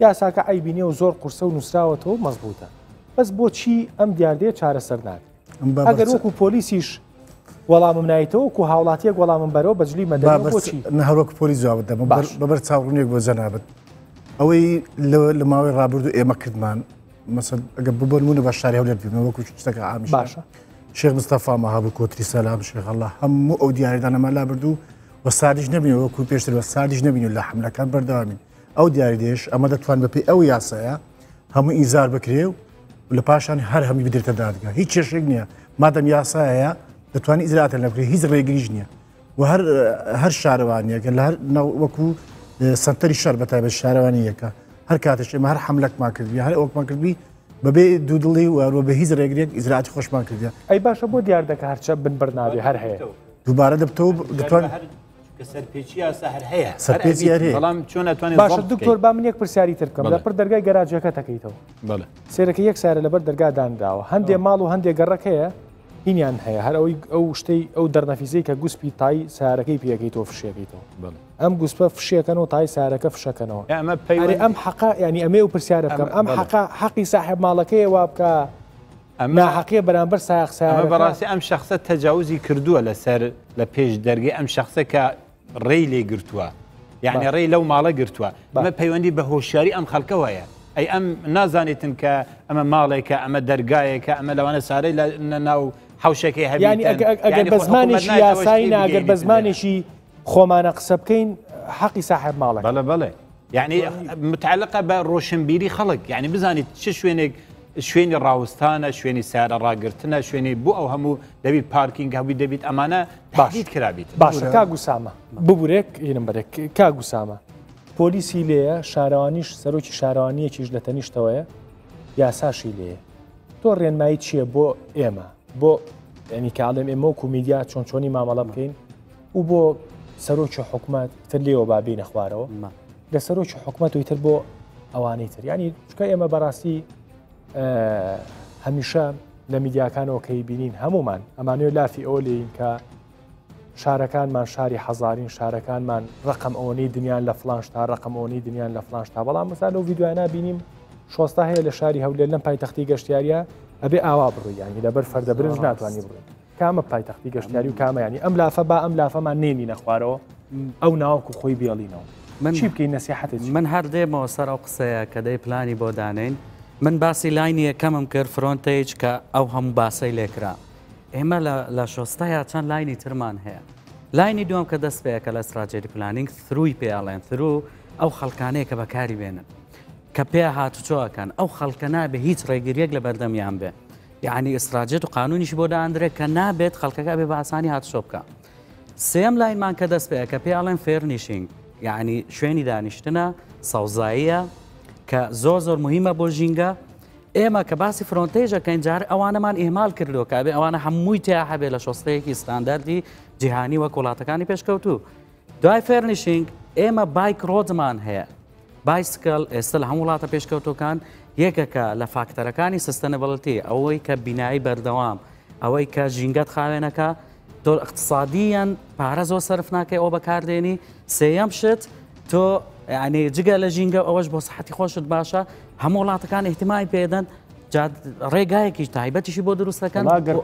S1: یاساکە ئایبینێ و زۆر قورسە و نووسراوەتەوە مەزبوطە بەس بۆچی ئەم دیاردەیە چارەسەر ناکرێت ئەگەر وەکو پۆلیسیش وەڵامم نایتەوە وەکو هاوڵاتیەک وەڵامم بەرەوە بەجلی مەدەنی بۆچی
S6: نەهەروەکو پۆلیس جواب دەم بەبەر چاوڕوونێک بۆ جەنابەت ئەوەی لە ماوەی ڕابردوو ئێمە کردمان مەسەڵ ئەگە ببەرمونە بە شاری هەولێر بێنەوە وەکو شتێکە عامیش
S1: باشە
S6: شێخ مستەفا مەهابوو کۆتری سەلام شێخ الله هەموو ئەو دیاریدانەمان لا بردوو و سادیش نبینەوە وەکو پێشتر بە سادیش نبینێت لە حملەکان بەردەوامین ئەو دیاریدێش ئەمە دەتوان بەپێی ئەو یاسایە هەموو ئیزار بکرێ و لە پاشان هەر هەمی بدرێتە دادگا هیچ کێشێک نییە مادەم یاسایە دەتوانانی ئیزراتە لە بکرێت هیچ ڕێگریش نییە و هەر شارەوانیەکە لە وەکو سنتەری شەر بەتایبەت شارەوانیەکە هەر کاتش ئێمە هەر حملەکمان کردوی هەر ئەوکمان کردوی بەبێ دوودڵی و بە هیچ ڕێگرێک ئیزراعاتی خۆشمان کردە
S1: ئەی باشە بۆ دیار دەکە هەرچە بنبەر نابێ هەر هەیە
S6: دووبارە دەبتەوە دەتوان
S5: سەرپێچی یاسا هەر هەیە
S6: سەرپێچی هەیە
S5: بەڵام چۆن ناتوانێت
S1: باشە دکتۆر با من یەک پرسیاری تر بکەم لەبەر دەرگای گەراجەکە دەکەیتەوە سێرەکە یەک سارە لەبەر دەرگا دانراوە هەندێک ماڵ و هەندێک گەڕەک هەیە هینیان هەیە هەر ئەوەی ئەو شتەی ئەو دەرنەفیزەی کە گوسپی تای سارەکەی پێەکەیتەوە فشێکەیتەوە ئەم گوسپە فشێکەن و تای سارەکە فشەکەنەوە ئەم حەقا ینی ئەمێ و پرسیارە بکەم ئەم حەقی صاحب ماڵەکەی وا بکە ناحەقیە بەرامبەر سایق سارە
S5: بەڕاستی ئەم شخصە تەجاوزی کردووە لەسەر لە پێش دەرگی ئەم شخصە کە ڕێی لێ گرتووە یعنی ڕێی لەو ماڵە گرتووە ئەمە پەیوەندی بە هۆشیاری ئەم خەڵکەوەیە ئەی ئەم نازانێتن کە ئەمە ماڵێکە ئەمە دەرگایەکە ئەمە لەوانە سارەی لە ناو حوشەکەی هەبێت
S1: ینی ئەگەر بە زمانێکی یاسایی ئەگەر بە زمانێکی خۆمانە قسە بکەین حەقی صاحب ماڵە
S5: بەڵێ یعنی متعلقە بە ڕۆشنبیری خەڵک یعنی بزانیت چه شوێنێک شوێنی ڕاوستانە شوێنی سارە ڕاگرتنە شوێنی بۆ ئەو هەموو دەبیت پارکینگ هەبووی دەبیت ئەمانە تهدید کرابیت
S1: باشە کاگوسامە ببورێک ئینمبەرێک کاگوسامە پۆلیسی لێیە شارەوانیش سەرۆکی شارەوانیەکیش لە تەنیشتەوەیە یاساشی لێیە تۆ ڕێنمایی چییە بۆ ئێمە بۆ ینی کاڵێم ئێمە و میدیا چۆن چۆنی مامەڵە بکەین و بۆ سەرۆکی حکومەت تر لێەوە بابینە خوارەوە لە سەرۆکی حکومەت و تر بۆ ئەوانەی تر ینی چکە ئێمە بەڕاستی هەمیشە لە میدیاکانەوە کەی بینین هەمومان ئەمانوێ لافی ئەوە لێین کە شارەکانمان شاری حەزارین شارەکانمان ڕقم ئەوەی دنیان لە فلانشتا ڕقم ئەوەی دنیان لە فلانشتا بەڵام مەسا لەو ڤیددیوانە بینیم شۆستا هەیە لە شاری هەولێر لەم پایتەختی گەشتیاریە ئەبێ ئاوا بڕوویانی لەبەر فەردە برنج ناتوانانی بڕین کامە پایتەختی گەشتیاری و کامەیانی ئەم لافە با ئەم لافەمان نێنی نەخوارەوە ئەو ناوەکو خۆی بێڵینەوە من چی بکەین نەسیحەتێک
S7: من هەر دێمەوە سەر ئەو قسەیە کە دەی پلانی بۆ دانین من باسی لاینی یەکەمم کرد فرۆنتێج کە ئەو هەموو باسی لێکرا ئێمە لە شۆستایە چەند لاینی ترمان هەیە لاینی دوم کە دەست پێەکە لە استراتژی پلانینگ ثروی پێڵێن ثرو ئەو خەڵکانەیە کە بەکاری بێنن کە پێ هاتوچۆکەن ئەو خەڵکە نابێ هیچ ڕێگریەک لە بەردەمیان بێ یعنی ئستراتژێت و قانونیش بۆ داندرێت کە نابێت خەڵکەکە بێ بە ئاسانی هاتوچۆ بکە سێم لاینمان کە دەست پێەکە پێڵێن فێرنیشینگ یعنی شوێنی دانیشتنە سەوزاییە کە زۆر مهمە بۆ ژینگە ئێمە کە باسی فرۆنتێژەکەین جار ئەوانەمان ئێمال کردەوە کابێ ئەوانە هەمووی تیا هەبێت لە شۆستەیەکی ستانداردی جیهانی وەک وڵاتەکانی پێشکەوتوو دوای فێرنیشینگ ئێمە بایک ڕۆدمان هەیە بایسکل ئێستا لە هەموو وڵاتە پێشکەوتەکان یەکەکە لە فاکتەرەکانی سستەنەبڵەتی ئەوەی کە بینایی بەردەوام ئەوەی کە ژینگەت خاوێنەکە تۆ اقتصادیان پارە زۆر سەرف ناکەی ئەو بەکاردێنی سێەم شت تۆ یعنی جگە لە ژینگە ئەوەش بۆ سەحەتی خۆشت باشە هەموو وڵاتەکان احتیمای پێدەن ڕێگایەکی تایبەتیشی بۆ دروستەکەن
S1: ئەگەر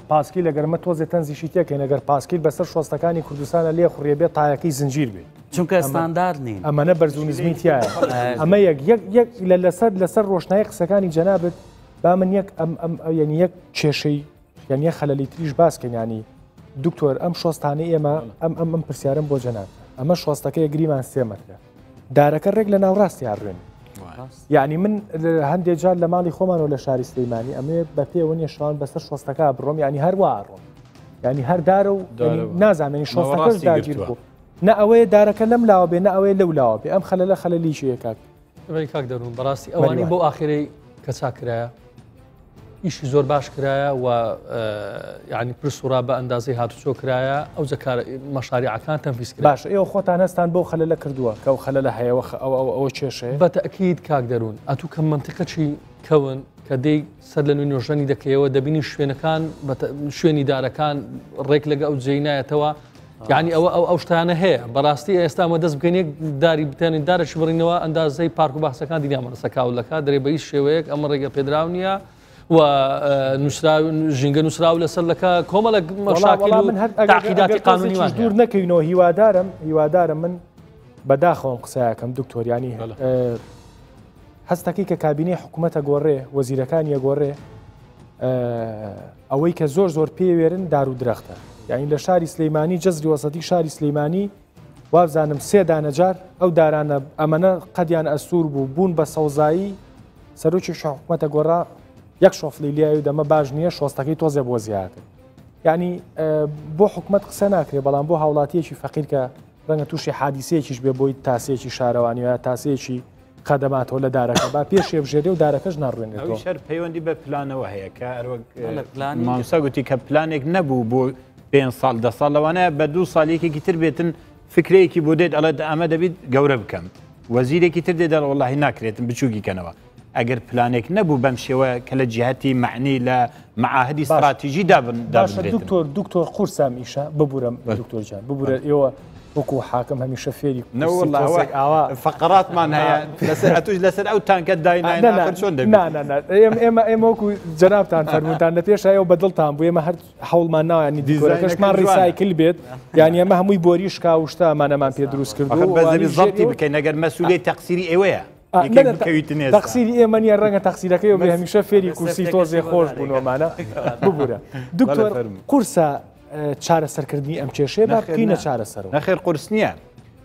S1: پاسکیل لەگەرمە تۆزێ تەنزیشی تێکەین ئەگەر پاسکیل بەسەر شۆستەکانی کوردستانە لێ خوڕێبێت تایەکەی زنجیر بێ
S7: چونکە ئستاندارد نین
S1: ئەمەنە بەرزونیزمی تایە ئەمە یەک لەسەر ڕۆشنایی قسەکانی جەنابێت با من ینی یەک کێشەی یعنی خەلەلی تریش باسکەین ینی دکتۆر ئەم شۆستانەی ئێمە ئەم پرسیارم بۆ جەناب ئەمە شۆستەکەی گریمان سێمەکە دارەکە ڕێک لە ناوڕاستی هاڕوێن یعنی من هەندێک جار لە ماڵی خۆمانەوە لە شاری سلەیمانی ئەمێ بە پێوە نیە شەوان بەسەر شۆستەکە بڕۆم ینی هەروە ڕۆم ینی هەر دارە و نازانانی شۆستەکەش داگیر بوو نە ئەوەیە دارەکە لەم لاوە بێ نە ئەوەیە لەو لاوە بێ ئەم خەلە خەلەلیشەیە کاک
S4: کاک دەروون بەڕاستی ئەوانەی بۆ ئاخرەی کە چاکرایە ئیشی زۆر باش کرایە و یعنی پرسوڕا بە ئەندازەی هاتوچۆ کرایە ئەو جەکار مەشاریعەکان تەنفیز کرد
S1: باش ئێوە خۆتان هەستان بۆ خەلە کردووە کە ئەو خەلە هەیەەوە ئەوە کێشەیە
S4: بە تەکید کاک دەروون ئەتوو کەم منتیقەچی کەون کە دەی سەر لە نوێی نۆژەنی دەکەیەوە دەبینی شوێنەکان شوێنی دارەکان ڕێک لەگە ئەو جێینایەتەوە یعنی ئەو شتانە هەیە بەڕاستی ئێستامە دەست بکەین یەک داری بتێنین دارەشی بڕینەوە ئەندازەی پارک و بەخسەکان دینیامەڕسەکاولەکە دەرێ بە هیچ شێوەیەک ئەمە ڕێگە پێدراو نییە و ژینگە نووسراو لەسەر لەکە کۆمەڵە مەشاکل و تاقیداتی قانونیمان
S1: دوور نەکەینەوە هیوادارم من بەداخەوەم قسەیەکەم دکتۆریانی هەستەکەی کە کابینەی حکوومەتە گۆڕێ وەزیرەکانی گۆڕێ ئەوەی کە زۆر پێوێرن دار و درەختە یعنی لە شاری سلەیمانی جەزری وەسەتی شاری سلەیمانی وابزانم 3 دانەجار ئەو دارانە ئەمەنە قەدیان ئەسوور بوون بە سەوزایی سەرۆکی حکوومەتە گۆڕا یەک شۆفلی لیای و دەمە باش نییە شۆستەکەی تۆزێ بۆ زیاتر یعنی بۆ حکوومەت قسە ناکرێت بەڵام بۆ هاوڵاتیەکی فەقیر کە ڕەنگە تووشی حادیسەیەکیش بێ بۆی تاسەیەکی شارەوانیە تاسەیەکی خەدەماتەوە لە دارەکە با پێش شێبژێری و دارەکەش ناڕوێنێتەوە
S5: شەر پەیوەندی بە پلانەوە هەیە کە مامۆستا گوتی کە پلانێک نەبوو بۆ 5 ساڵ 10 ساڵ لەوانەیە بە 2 ساڵێکی تر بێتن فکرەیەکی بۆ دێت ئەڵێ ئەمە دەبیت گەورە بکەم وەزیرێکی تر دێت وەڵاهی ناکرێتن بچووکی کەنەوە ئەگەر پلانێک نەبوو بەم شێوە کە لە جیهەتی معنی لە معاهدی استراتیژی
S1: دکتۆر قورسا میشە ببورم دکتۆرجان ببورە ئێوە وەکو حاکم هەمیشە فێری
S5: فقراتمان هەیە ئەتوش لەسەر ئەو تانکە داینچۆن
S1: ئێمە وەکو جەنابتان فەرموتان لە پێش ئەو بەدڵتان بوو ئێمە هەر هەوڵمان ناوانی دیزۆرەکەشمان ڕیسایکل بێت یعنی ئەمە هەمووی بۆری شکا و شتامانەمان پێ دروست کردو
S5: بەزەوی زەڵتی بکەین ئەگەر مەسئولێت تەقسیری ئێوەیە
S1: تەقسیری ئێمە نیە ڕەنگە تەقسیرەکەی و بێ هەمیشە فێری کورسی تۆزێ خۆش بوونەوەمانە ببورە دکتۆر قورسە چارەسەرکردنی ئەم کێشەیە با بکەینە چارەسەرەوە
S5: نەخێر قورس نییە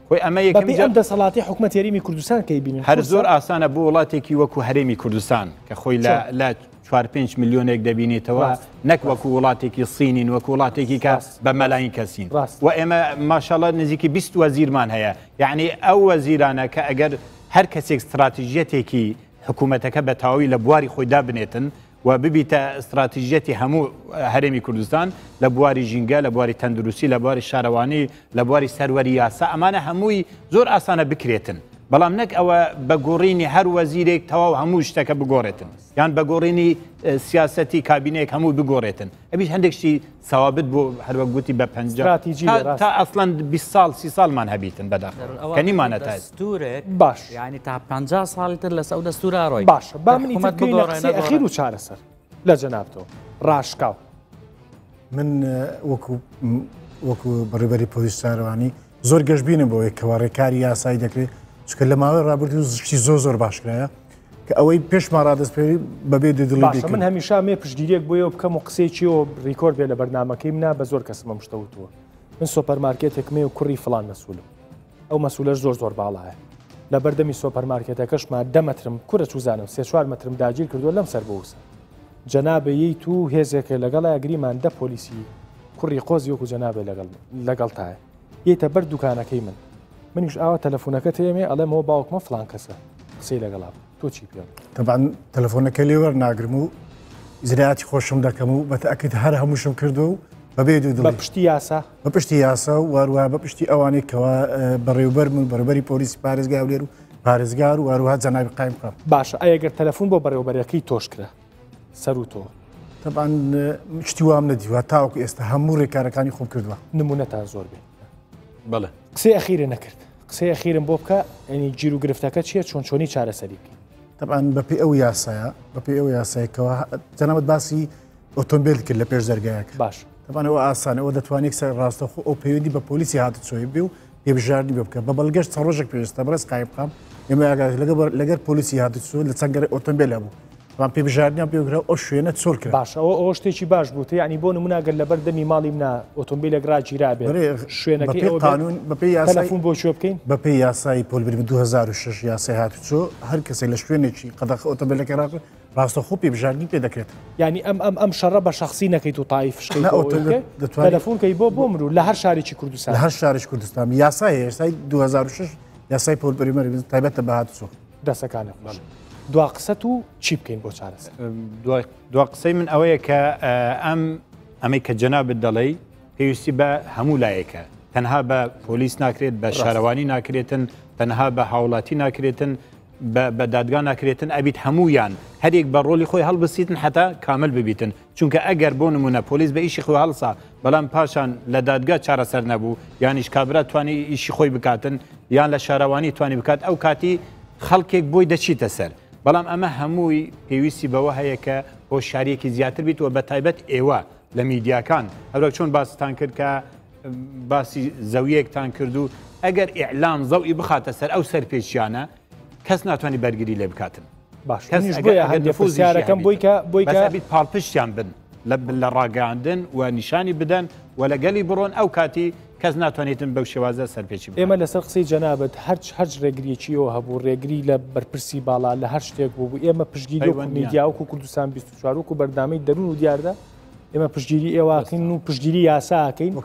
S5: خۆی ئەمە یەکەم
S1: ئەم دەسەڵاتی حکوومەت یاریمی کوردستان کەی بینین
S5: هەر زۆر ئاسانە بۆ وڵاتێکی وەکو هەرێمی کوردستان کە خۆی لە 4-5 میلیۆنێک دەبینێتەوە نەک وەکو وڵاتێکی سینین وەکو وڵاتێکی کە بە مەلاین کەسین و ئێمە ماشەڵڵا نزیکی 20 وەزیرمان هەیە یعنی ئەو وەزیرانە کە ئەگەر هەر کەسێک استراتیژیەتێکی حکوومەتەکە بە تەواوی لە بواری خۆیدا بنێتن و ببیتە استراتیژیەتی هەموو هەرێمی کوردستان لە بواری ژینگە لە بواری تەندروستی لە بواری شارەوانی لە بواری سەروەری یاسا ئەمانە هەمووی زۆر ئاسانە بکرێتن بەڵام نەک ئەوە بە گۆڕینی هەر وەزیرێک تەواو هەموو شتەکە بگۆڕێتن یان بە گۆڕینی سیاسەتی کابینەیە هەموو بگۆڕێتن ئەبیش هەندێکشی سەوابت بۆ هەروە گوتی بە 50 تا ئەسڵەن 20 ساڵ 30 ساڵمان هەبیتن بەداخەوە کە نیمانە تا
S7: دەستورێک
S1: باش
S7: یعنی تا 50 ساڵی تر لەسەر ئەو دەستورە ڕۆی
S1: باش با منی بگەینە قسەی ئەخیر و چارەسەر لە جەنابتەوە ڕاشکاو
S6: من وەکو بەڕێبەری پۆلیس شارەوانی زۆر گەشتبینم بۆ کەوا ڕێکاری یاسایی دەکرێت چکە لە ماوەی ڕابردوو زشتی زۆر باشکرایە کە ئەوەی پێشمان ڕادەستپێری بەبێ دڵی
S1: من هەمیشە مێ پشتگیریەک بۆیەوە بکەم و قسێکیەوە ڕیکۆرد بێ لە بەرنامەکەی منە بە زۆر کەسمە مشتەوتووە من سۆپەرمارکێتێک مێ و کوڕی فڵان مەسوولم ئەو مەسوولەش زۆر باڵایە لە بەردەمی سۆپەرمارکێتەکەشمان 10 مەترم کوورە چوزانم 3-4 مەترم داگیر کردووە لەم سەر بۆوسە جەنابەیەی تو هێزێکە لەگەڵ ئەگریمان 10 پۆلیسی کوڕی قۆزی وەکو جەنابێ لەگەڵتایە یێتە بەر دوکانەکەی منیش ئاوا تەلەفۆنەکە تێمێ ئەڵێمەوە باوکمە فلان کەسە قسەی لەگەڵا تۆ چی پێ
S6: تەبان تەلەفۆنەکە لێوەەر ناگرم و زرایەتی خۆشم دەکەم و بەتەکەیت هەر هەمووشم کردو و بەبێ دوو
S1: بە پشتی یاسا
S6: بە پشتی یاسا و واروها بە پشتی ئەوانەی کەوا بەڕێوبەر من بەرەبەری پۆلیسی پارێزگا لێر و پارێزگار و واروها جەنابی قایم بکەم
S1: باشە ئەگەر تەلەفۆن بۆ بەڕێوبەرەکەی تۆش کرا سەر و تۆ
S6: تەبان شتی وام نەدیوە تاوەکو ئێستا هەموو ڕێکارەکانی خۆم کردووە
S1: نمونەتان زۆر بێ
S5: بەڵێ
S1: قسەی ئەخیرە نەکرد قسەی ئەخیرم بۆ بکە ئەنی گیر و گرفتەکە چییە چۆنی چارەسەریکی
S6: تەبان بەپی ئەو یاسایە بەپی ئەو یاسایکەوە جەنابەت باسی ئۆتۆمبیل کرد لە پێش دەرگایەک
S1: باش
S6: تەبانەوە ئاسانەوە دەتوانێت سەر ڕاستەخۆ ئەو پەیوەندی بە پۆلیسی هاتە چۆی بێ و پێبژاردننی بێ بکە بە بەڵگەشت ڕۆژێک پێویستە بەرز قای بقام ئێمە لەگەر پۆلیسی هاتە چۆ لە چەنگەر ئۆتۆمبیل هەبوو پێبژاردنیان پێگرا ئەو شوێنە چۆر کرد
S1: باش ئەوە شتێکی باش بوو ینی بۆ نموناگەر لەبەر دەمی ماڵی منە ئۆتۆمبیلێک ڕاگیرا بێت شوێنەکەی
S6: قانون
S1: تەلەفۆن بۆ چۆ بکەین
S6: بەپی یاسای پۆلبری 2006 یاسای هاتوچۆ هەر کەسێک لە شوێنێکی قەدەخ ئۆتۆمبیلەکە ڕاکرد ڕاستەخۆ پێبژاردننی پێ دەکرێت
S1: ینی ئەم شەڕە بە شخصی نەکەیت و تایف تەلەفۆنکەی بۆ مرو لە هەر شارێکی کوردستان
S6: لە هەر شارێکی کوردستان یاسای ئێستای 2006 یاسای پۆلبری مەری تایبەتە بە هاتوچۆ
S1: دەسەکانە دوا قسەت و چی بکەین بۆ چارەسەر
S5: دوا قسەی من ئەوەیە کە ئەمەی کە جەنابت دەڵێ پێویستی بە هەموو لایەکە تەنها بە پۆلیس ناکرێت بە شارەوانی ناکرێتن تەنها بە هاوڵاتی ناکرێتن بە دادگا ناکرێتن ئەبیت هەموویان هەرێک بە ڕۆلی خۆی هەڵبسیتن حتا کامل ببیتن چونکە ئەگەر بۆ نمونە پۆلیس بە ئیشی خۆی هەڵسا بەڵام پاشان لە دادگا چارەسەر نەبوو یانیش کابرا توانی ئیشی خۆی بکاتن یان لە شارەوانی توانی بکات ئەو کاتی خەڵکێک بۆی دەچیتە سەر بەڵام ئەمە هەمووی پێویستی بەوە هەیە کە بۆ شاریەکی زیاتر بیت و بە تایبەت ئێوە لە میدیاکان هەروەک چۆن باستان کرد کە باسی زەویەکتان کرد و ئەگەر ئیعلام زەوی بخاتە سەر ئەو سەرپێچیانە کەس ناتوانانی بەرگری لێ بکاتن
S1: باش پرسیارەکەم بۆی
S5: بیت پاڵپشتیان بن لە ڕاگەاندن و نیشانی بدەن و لەگەلی بڕۆن ئەو کاتی کەس ناتوانێتن بەو شێوازە سەرپێکی
S1: ئێمە لەسەر قسەی جەنابەت هەرچ ڕێگریەکیەوە هەبوو ڕێگری لە بەرپرسی باڵا لە هەر شتێک بوو ئێمە پشتگیری میدیاوەکو کوردستان 24 و بەردامەی دەروون و دیاردە ئێمە پشتگیری ئێواکەین و پشتگیری یاساکەین و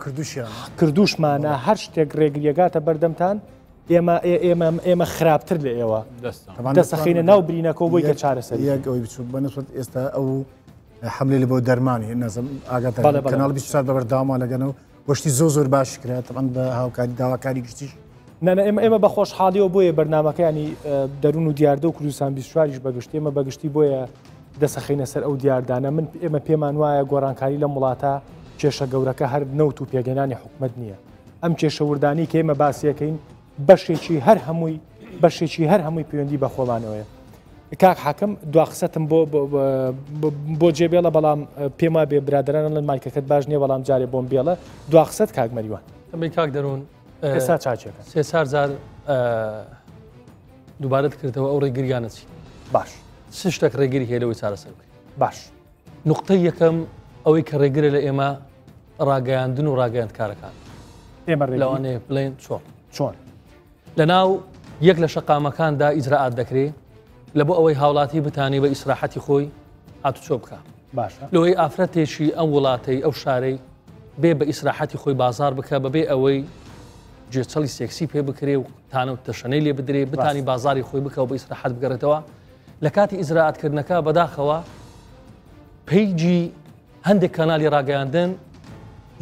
S1: کردوشمانە هەر شتێک ڕێگریەکاتە بەردەمتان ئێمە خراپتر لە ئێوە دەسەخینە ناو برینەکە بۆی کە چارەسەری
S6: بەنسبەت ئێستا ئەو حملێ لە بۆ دەرمانی نەزم ئاگات کەناڵ 24 بەبەرداوامە لەگەنەوە وەشتی زۆر باش کرێت ئەم بە هاوکاری داواکاری گشتیش
S1: ئێمە بە خۆشحاڵیەوە بۆیە بەرنمەکەیانی دەروون و دیاردە و کوردستان 24ش بەگشت ئێمە بەگشتی بۆیە دەسەخینە سەر ئەو دیاردانە من ئێمە پێمان وایە گۆڕانکاری لە وڵاتە کێشە گەورەکە هەر نەوت و پێگەنانی حکومت نییە ئەم کێشەوردانی کە ئێمە باسیەکەین بەشێکی هەر هەمووی پەیوەندی بە خۆمانەوەیە کاک حاکم دوا قسەتم بۆ جێبێڵە بەڵام پێما بێ برادرانە لە مایکەکەت باش نییە بەڵام جارێ بۆم بێڵە دوا قسەت کاک مەریوان
S4: ئەمەی کاک دەروون
S1: ئێستا چاچێکە
S4: 300 جار دووبارەت کردەوە ئەو ڕێگریانە چی
S1: باش
S4: شتێک ڕێگری هێلەوەی چارەسەر
S1: باش
S4: نقطەی یەکەم ئەوەی کە ڕێگرە لە ئێمە ڕاگەیاندن و ڕاگەیاندکارەکان
S1: ئێمە
S4: لەوانەیە بڵێن
S1: چۆن
S4: لەناو یەک لە شەقامەکاندا ئیجراعات دەکرێت لە بۆ ئەوەی هاوڵاتی بتانی بە ئیسراحەتی خۆی هاتوچۆ بکە
S1: باشە
S4: لەوەی ئافرەتێکی ئەم وڵاتەی ئەو شارەی بێ بە ئیسراحەتی خۆی بازار بکە بەبێ ئەوەی جێچەڵی سێکسی پێ بکرێ و تانە و تەشەنەی لێ بدرێ بتانی بازاری خۆی بکە و بە ئیسراحەت بگەڕێتەوە لە کاتی ئیجراعاتکردنەکە بەداخەوە پیجی هەندێک کەنالی ڕاگەیاندن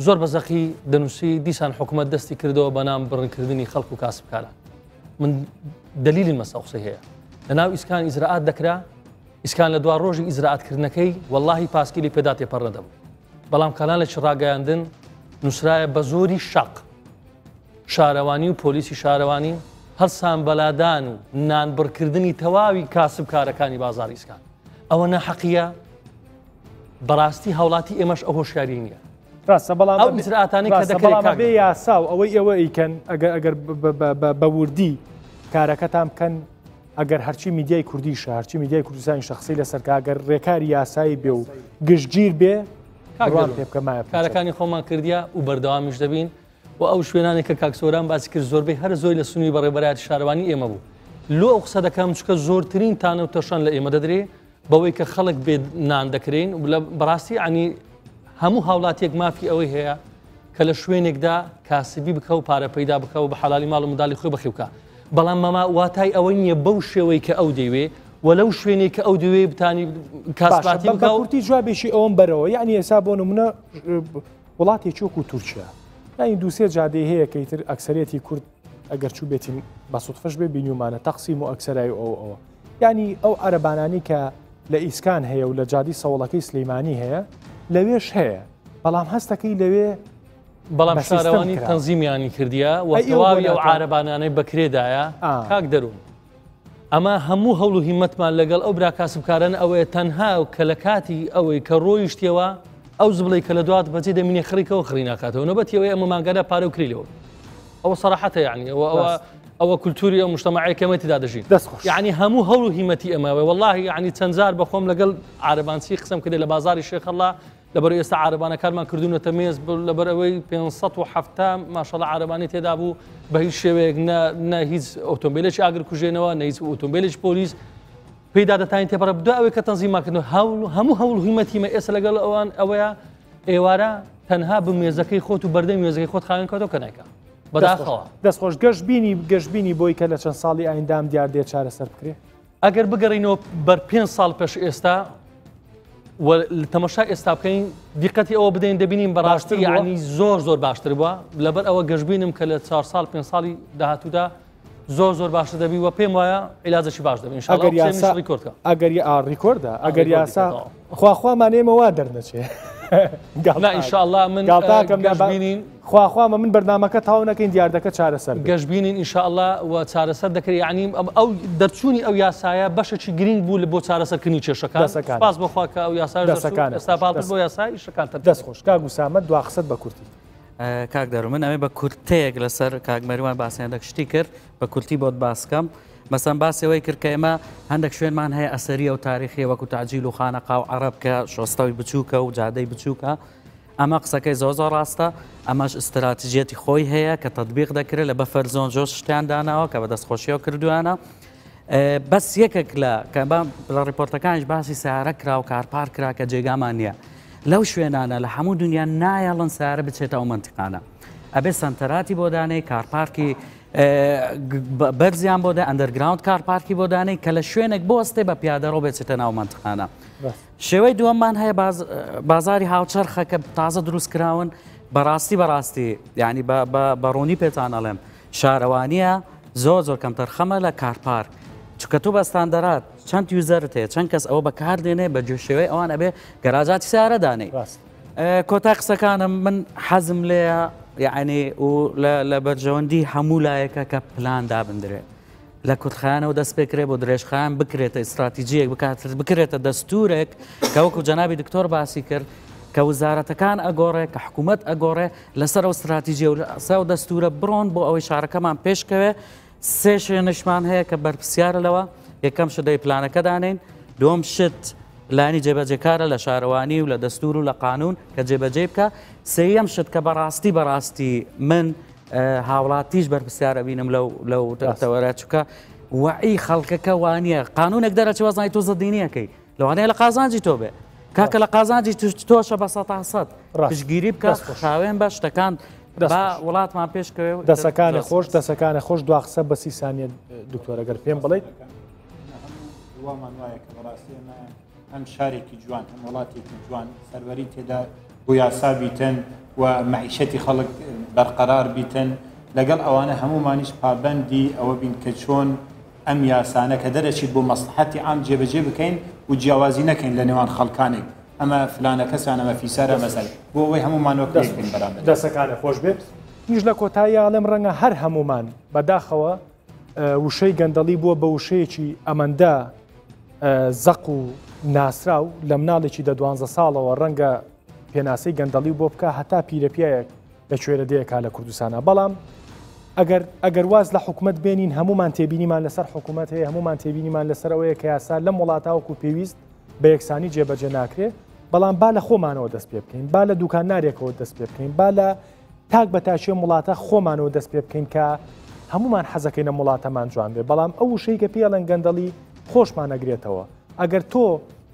S4: زۆر بەزەقی دەنووسی دیسان حکوومەت دەستی کردەوە بەنام بڕنکردنی خەڵک و کاسبکاران من دلیلی مەسەقسە هەیە لەناو ئیسکان ئیزراعات دەکرا ئیسکان لە دوا ڕۆژی ئیزراعاتکردنەکەی وەڵاهی پاسکیلی پێدا تێپەڕ نەدەبوو بەڵام کەنالێکی ڕاگەیاندن نووسرایە بە زۆری شەق شارەوانی و پۆلیسی شارەوانی هەرسان بەلادان و نانبڕکردنی تەواوی کاسبکارەکانی بازاری ئیسکان ئەوە نەحەقیە بەڕاستی هاوڵاتی ئێمەش ئەو هۆشیاری نییە
S1: ڕاستە بەڵام
S4: ئەو ئیجراعاتانی کە دەکرێت
S1: بێ یاسا و ئەوەی ئێوە ئیکەن ئەگەر بە وردی کارەکەتان بکەن ئەگەر هەرچی میدیای کوردیشە هەرچی میدیای کوردستانی شخصی لەسەر ئەگەر ڕێکاری یاسایی بێ و گشتگیر بێ
S4: کارەکانی خۆمان کردیا و بەردەوامیش دەبین و ئەو شوێنانی کە کاکسۆران باسی کرد زۆربەی هەر زۆی لە سنووی بەڕێبەرایەتی شارەوانی ئێمە بوو لۆ ئەو قسە دەکەم چکە زۆرترین تانە و تەشان لە ئێمە دەدرێ بەوەی کە خەڵک بێ نان دەکرێن و لە بەڕاستی عنی هەموو هاوڵاتیەک مافی ئەوەی هەیە کە لە شوێنێکدا کاسبی بکە و پارە پەیدا بکە و بە حەلالی ماڵ و منداڵی خۆی بەخێ بکە بەڵام مەما واتای ئەوەی نییە بەو شێوەی کە ئەو دەوێ وەلەو شوێنێک کە ئەو دەوێ بتانی کاسباتی بکە
S1: کورتی جوابێکی ئەوم بەرەوە یعنی ئێسا بۆ نمونە وڵاتێکی وەکو تورکیا یعنی دووسێ جادەی هەیە کەیتر ئەکسەرێتی کورد ئەگەر چوو بێتین بە سوودفەش بێ بینیومانە تەقسیم و ئەکسەرای ئەوە یعنی ئەو عەرەبانانی کە لە ئیسکان هەیە و لە جادی سەوڵەکەی سلەیمانی هەیە لەوێش هەیە بەڵام هەستەکەی لەوێ
S4: بەڵام شارەوانی تەنزیمیانی کردیە و تەواوی ئەو عارەبانانەی بەکرێدایە کاک دەروون ئەمە هەموو هەوڵ و هیمەتمان لەگەڵ ئەو برا کاسبکاران ئەوەیە تەنها و کە لە کاتی ئەوەی کە ڕۆیشتیەوە ئەو زبڵی کە لە دوات بەجێ دەمینێ خڕیکەوە خڕی ناکاتەوە نەبەتیەوەی ئەمە مانگەدا پارە و کریلەوە ئەوە سەراحەتە یعنی ئەوە کولتوری ئەو مجتەمەعی کەمەتیدا دەژین یعنی هەموو هەوڵ و هیمەتی ئەمەوە والله یعنی چەند جار بەخۆم لەگەڵ عارەبانسی قسەم کردێ لە بازاری شێخەڵڵا لەبەر ئێستا عارەبانەکانمان کردوونەتە مێز لەبەر ئەوەی 570 ماشەڵڵا عارەبانی تێدا بوو بە هیچ شێوەیەک نە هیچ ئۆتۆمبیلێکی ئاگر کوژێنەوە نە هیچ ئۆتۆمبیلێکی پۆلیس پێیدا دەتانین تێپەڕە بدو ئەوەی کە تەنزیماکردنەوە هەموو هەوڵ و هیمەتیمە ئێستا لەگەڵ ئەوان ئەوەیە ئێوارە تەنها بمێزەکەی خۆت و بەردەی مێزەکەی خۆت خاوێن کاتەوە کە نایکە بەداخەوە
S1: دەستخۆش گەشتبینی بۆی کە لە چەند ساڵی ئایندام دیاردێ چارەسەر بکرێ
S4: ئەگەر بگەڕینەوە بەر 5 ساڵ پێش ئێستا تەماشا ئێستا بکەین دیقەتی ئەوە بدەین دەبینیم بەڕاستی یعنی زۆر باشتر بووە لەبەر ئەوە گەشتبینم کە لە 4 ساڵ 5 ساڵی داهاتوودا زۆر باشتر دەبی و پێم وایە عیلاجێکی باش دەبین
S1: ئەگەر ڕیکۆردە ئەگەر یاسا خواخوامانێمە وا دەرنەچێ
S4: ئینشاءالله من گەشتبینین
S1: خواخوامە من بەرنامەکە تاو نەکەین دیاردەکە چارەسەر
S4: گەشتبینین ئینشاءالله و چارەسەر دەکرێت یعنی ئەو دەرچوونی ئەو یاسایە بەشێکی گرنگ بوو بۆ چارەسەرکردنی کێشەکان سپاس بەخوا کە ئەو یاسا ئێستا پاڵ بۆ یاسای شەکان
S1: دەستخۆش کاک وسامە دوا قسەت بە کورتی
S7: کاک دەرو من ئەمێ بە کورتەیەک لەسەر کاکمەریوان باسییانەك شتی کرد بە کورتی بۆت باسکەم مەسەن باسیەوەی کرد کە ئێمە هەندێک شوێنمان هەیە ئەسەریە و تاریخی وەکو تعجیل و خانەقا و عەرەب کە شۆستەوی بچووکە و جادەی بچووکە ئەمە قسەکەی زۆ ڕاستە ئەمەش ئستراتیژێتی خۆی هەیە کە تەطبیق دەکرێت لە بەفەر زۆن جۆ شتیان داناوە کە بە دەستخۆشیەوە کردوانە بەس یەکێک لە کە لە ڕیپۆرتەکانش باسی سیارە کرا و کارپار کرا کە جێگامان نییە لەو شوێنانە لە هەموو دنیا نایەڵن سیارە بچێتە ئەو منتیقانە ئەبێ سنتەراتی بۆ دانەی کارپارکی بەرزیان بۆ دە ئەندەرگراوند کارپارکی بۆ دانەی کە لە شوێنێک بۆستێ بە پیادەڕۆ بێتێتە ناو منتیقانە شێوەی دووەممان هەیە بازاری هاوچەرخە کە تازە دروستکراون بەڕاستی یعنی بەڕوونی پێتان ئەڵێم شارەوانیە زۆر کەم تەرخەمە لە کارپارک چکە تو بە ستاندەرات چەند یوزەرت هەیە چەند کەس ئەوە بەکاردێنێ بە جێشێوەی ئەوان ئەبێ گەراجاتی سیارە دانەی کۆتا قسەکانم من حەزم لێە یعنی و لە بەرژەوەندی هەموو لایەکە کە پلان دابدرێت لە کورتخانەوە دەست پێکرێت بۆ درێژخان بکرێتە ئستراتیژیەک بکرێتە دەستورێک کە وەکو جەنابی دکتۆر باسی کرد کە وزارەتەکان ئەگۆڕێ کە حکوومەت ئەگۆڕێ لەسەر ئەو استراتیژیە و لەسەر دەستورە بڕۆن بۆ ئەوەی شارەکەمان پێشکەوێ سێ شوێنشمان هەیە کە بەرپرسیارە لەوە یەکەم شدەی پلانەکە دانین دوم شت لانی جێبەجێکارە لە شارەوانی و لە دەستور و لە قانون کە جێبەجێ بکە سێیەم شت کە بەڕاستی من هاوڵاتیش بەرپرسیارە بینم لەو تەوەرە چووکە وعی خەڵکەکە وانە قانونێک دەرەچی وەزای تۆ زەدینیەکەی لەوانەیە لە قازانجی تۆ بێ کاکە لە قازانجی تۆشە بە 100% پشگیری بکە خاوێن بە شتەکان وڵاتمان پێشکەوێ
S1: دەسەکانە خۆش دو قسە بە 30 سانیە دکتۆرەگەر پێم بڵێیت
S5: وامان وایە کە بەڕاستی ئەمە هەم شارێکی جوان هەم وڵاتێکی جوان سەروەری تێدا بۆ یاسا بیتن و معیشەتی خەڵک بەرقەرار بیتن لەگەڵ ئەوانە هەمومانیش پابەندی ئەوە بین کە چۆن ئەم یاسانە کە دەرەچیت بۆ مەسلحەتی عام جێبەجێ بکەین و جیاوازی نەکەین لە نێوان خەڵکانێک ئەمە فلانە کەسان ئەمە فیسارە مەسەل بۆ ئەوەی هەمومانەوە پێکەین بەرامبەر
S1: دەسەکانە خۆش بێت نیش لە کۆتایی ئاڵێم ڕەنگە هەر هەمومان بەداخەوە وشەی گەندەڵی بووە بە وشەیەکی ئەمەندە زەق و ناسرا و لە مناڵێکی دە 12 ساڵەوە ڕەنگە پێناسەی گەندەڵی بۆ بکە هەتا پیرەپیایەک لە کوێرە دەیەکا لە کوردستانە بەڵام ئەگەر واز لە حکوومەت بێنین هەمومان تێبینیمان لەسەر حکوومەت هەیە هەمومان تێبینیمان لەسەر ئەوەیە کە یاسا لەم وڵاتاوەکو پێویست بە یەکسانی جێبەجێ ناکرێت بەڵام با لە خۆمانەوە دەست پێ بکەین با لە دوکانارێکەوە دەست پێ بکەین با لە تاک بە تاچێ وڵاتە خۆمانەوە دەست پێ بکەین کە هەمومان حەزەکەینە وڵاتەمان جوان بێ بەڵام ئەو وشەی کە پێڵەن گەندەڵی خۆشمانەگرێتەوە ئەگەر تۆ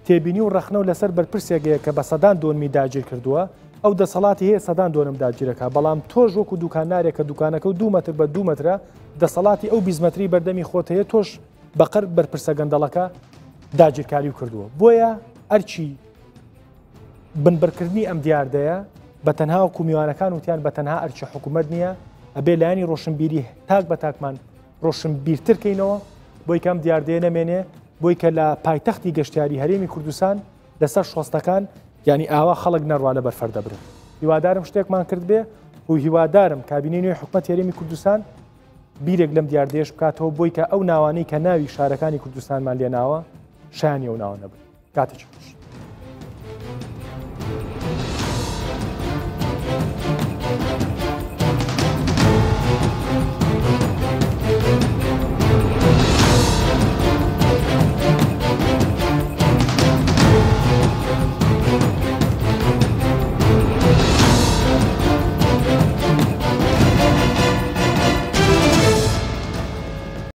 S1: تێبینی و ڕەخنە و لەسەر بەرپرسێکەیە کە بە سەدان دۆنمی داگیر کردووە ئەو دەسەڵاتی هەیە سەدان دۆنم داگیرەکە بەڵام تۆش وەکو دوکانارێکە دوکانەکە و 2 متر بە 2 مترە دەسەڵاتی ئەو 20 متری بەردەمی خۆت هەیە تۆش بەقەر بەرپرسە گەندەڵەکە داگیرکاری و کردووە بۆیە ئەرچی بنبەرکردنی ئەم دیاردەیە بە تەنها و کومیوانەکان وتیان بە تەنها ئەرچی حکوومەت نییە ئەبێ لایانی ڕۆشنبیری تاک بە تاکمان ڕۆشنبیرترکەینەوە بۆی کەم دیاردەیە نەمێنێ بۆی کە لە پایتەختی گەشتیاری هەرێمی کوردستان لەسەر شۆستەکان ینی ئاوا خەڵک نەڕوا لە بەرفەر دەبرن هیوادارم شتێکمان کرد بێ و هیوادارم کابینەی نوێی حکوومەت هەرێمی کوردستان بیرێک لەم دیاردەیەش بکاتەوە بۆی کە ئەو ناوانەی کە ناوی شارەکانی کوردستانمان لێناوە شایانی ئەو ناوە نەبن کاتێکی خۆش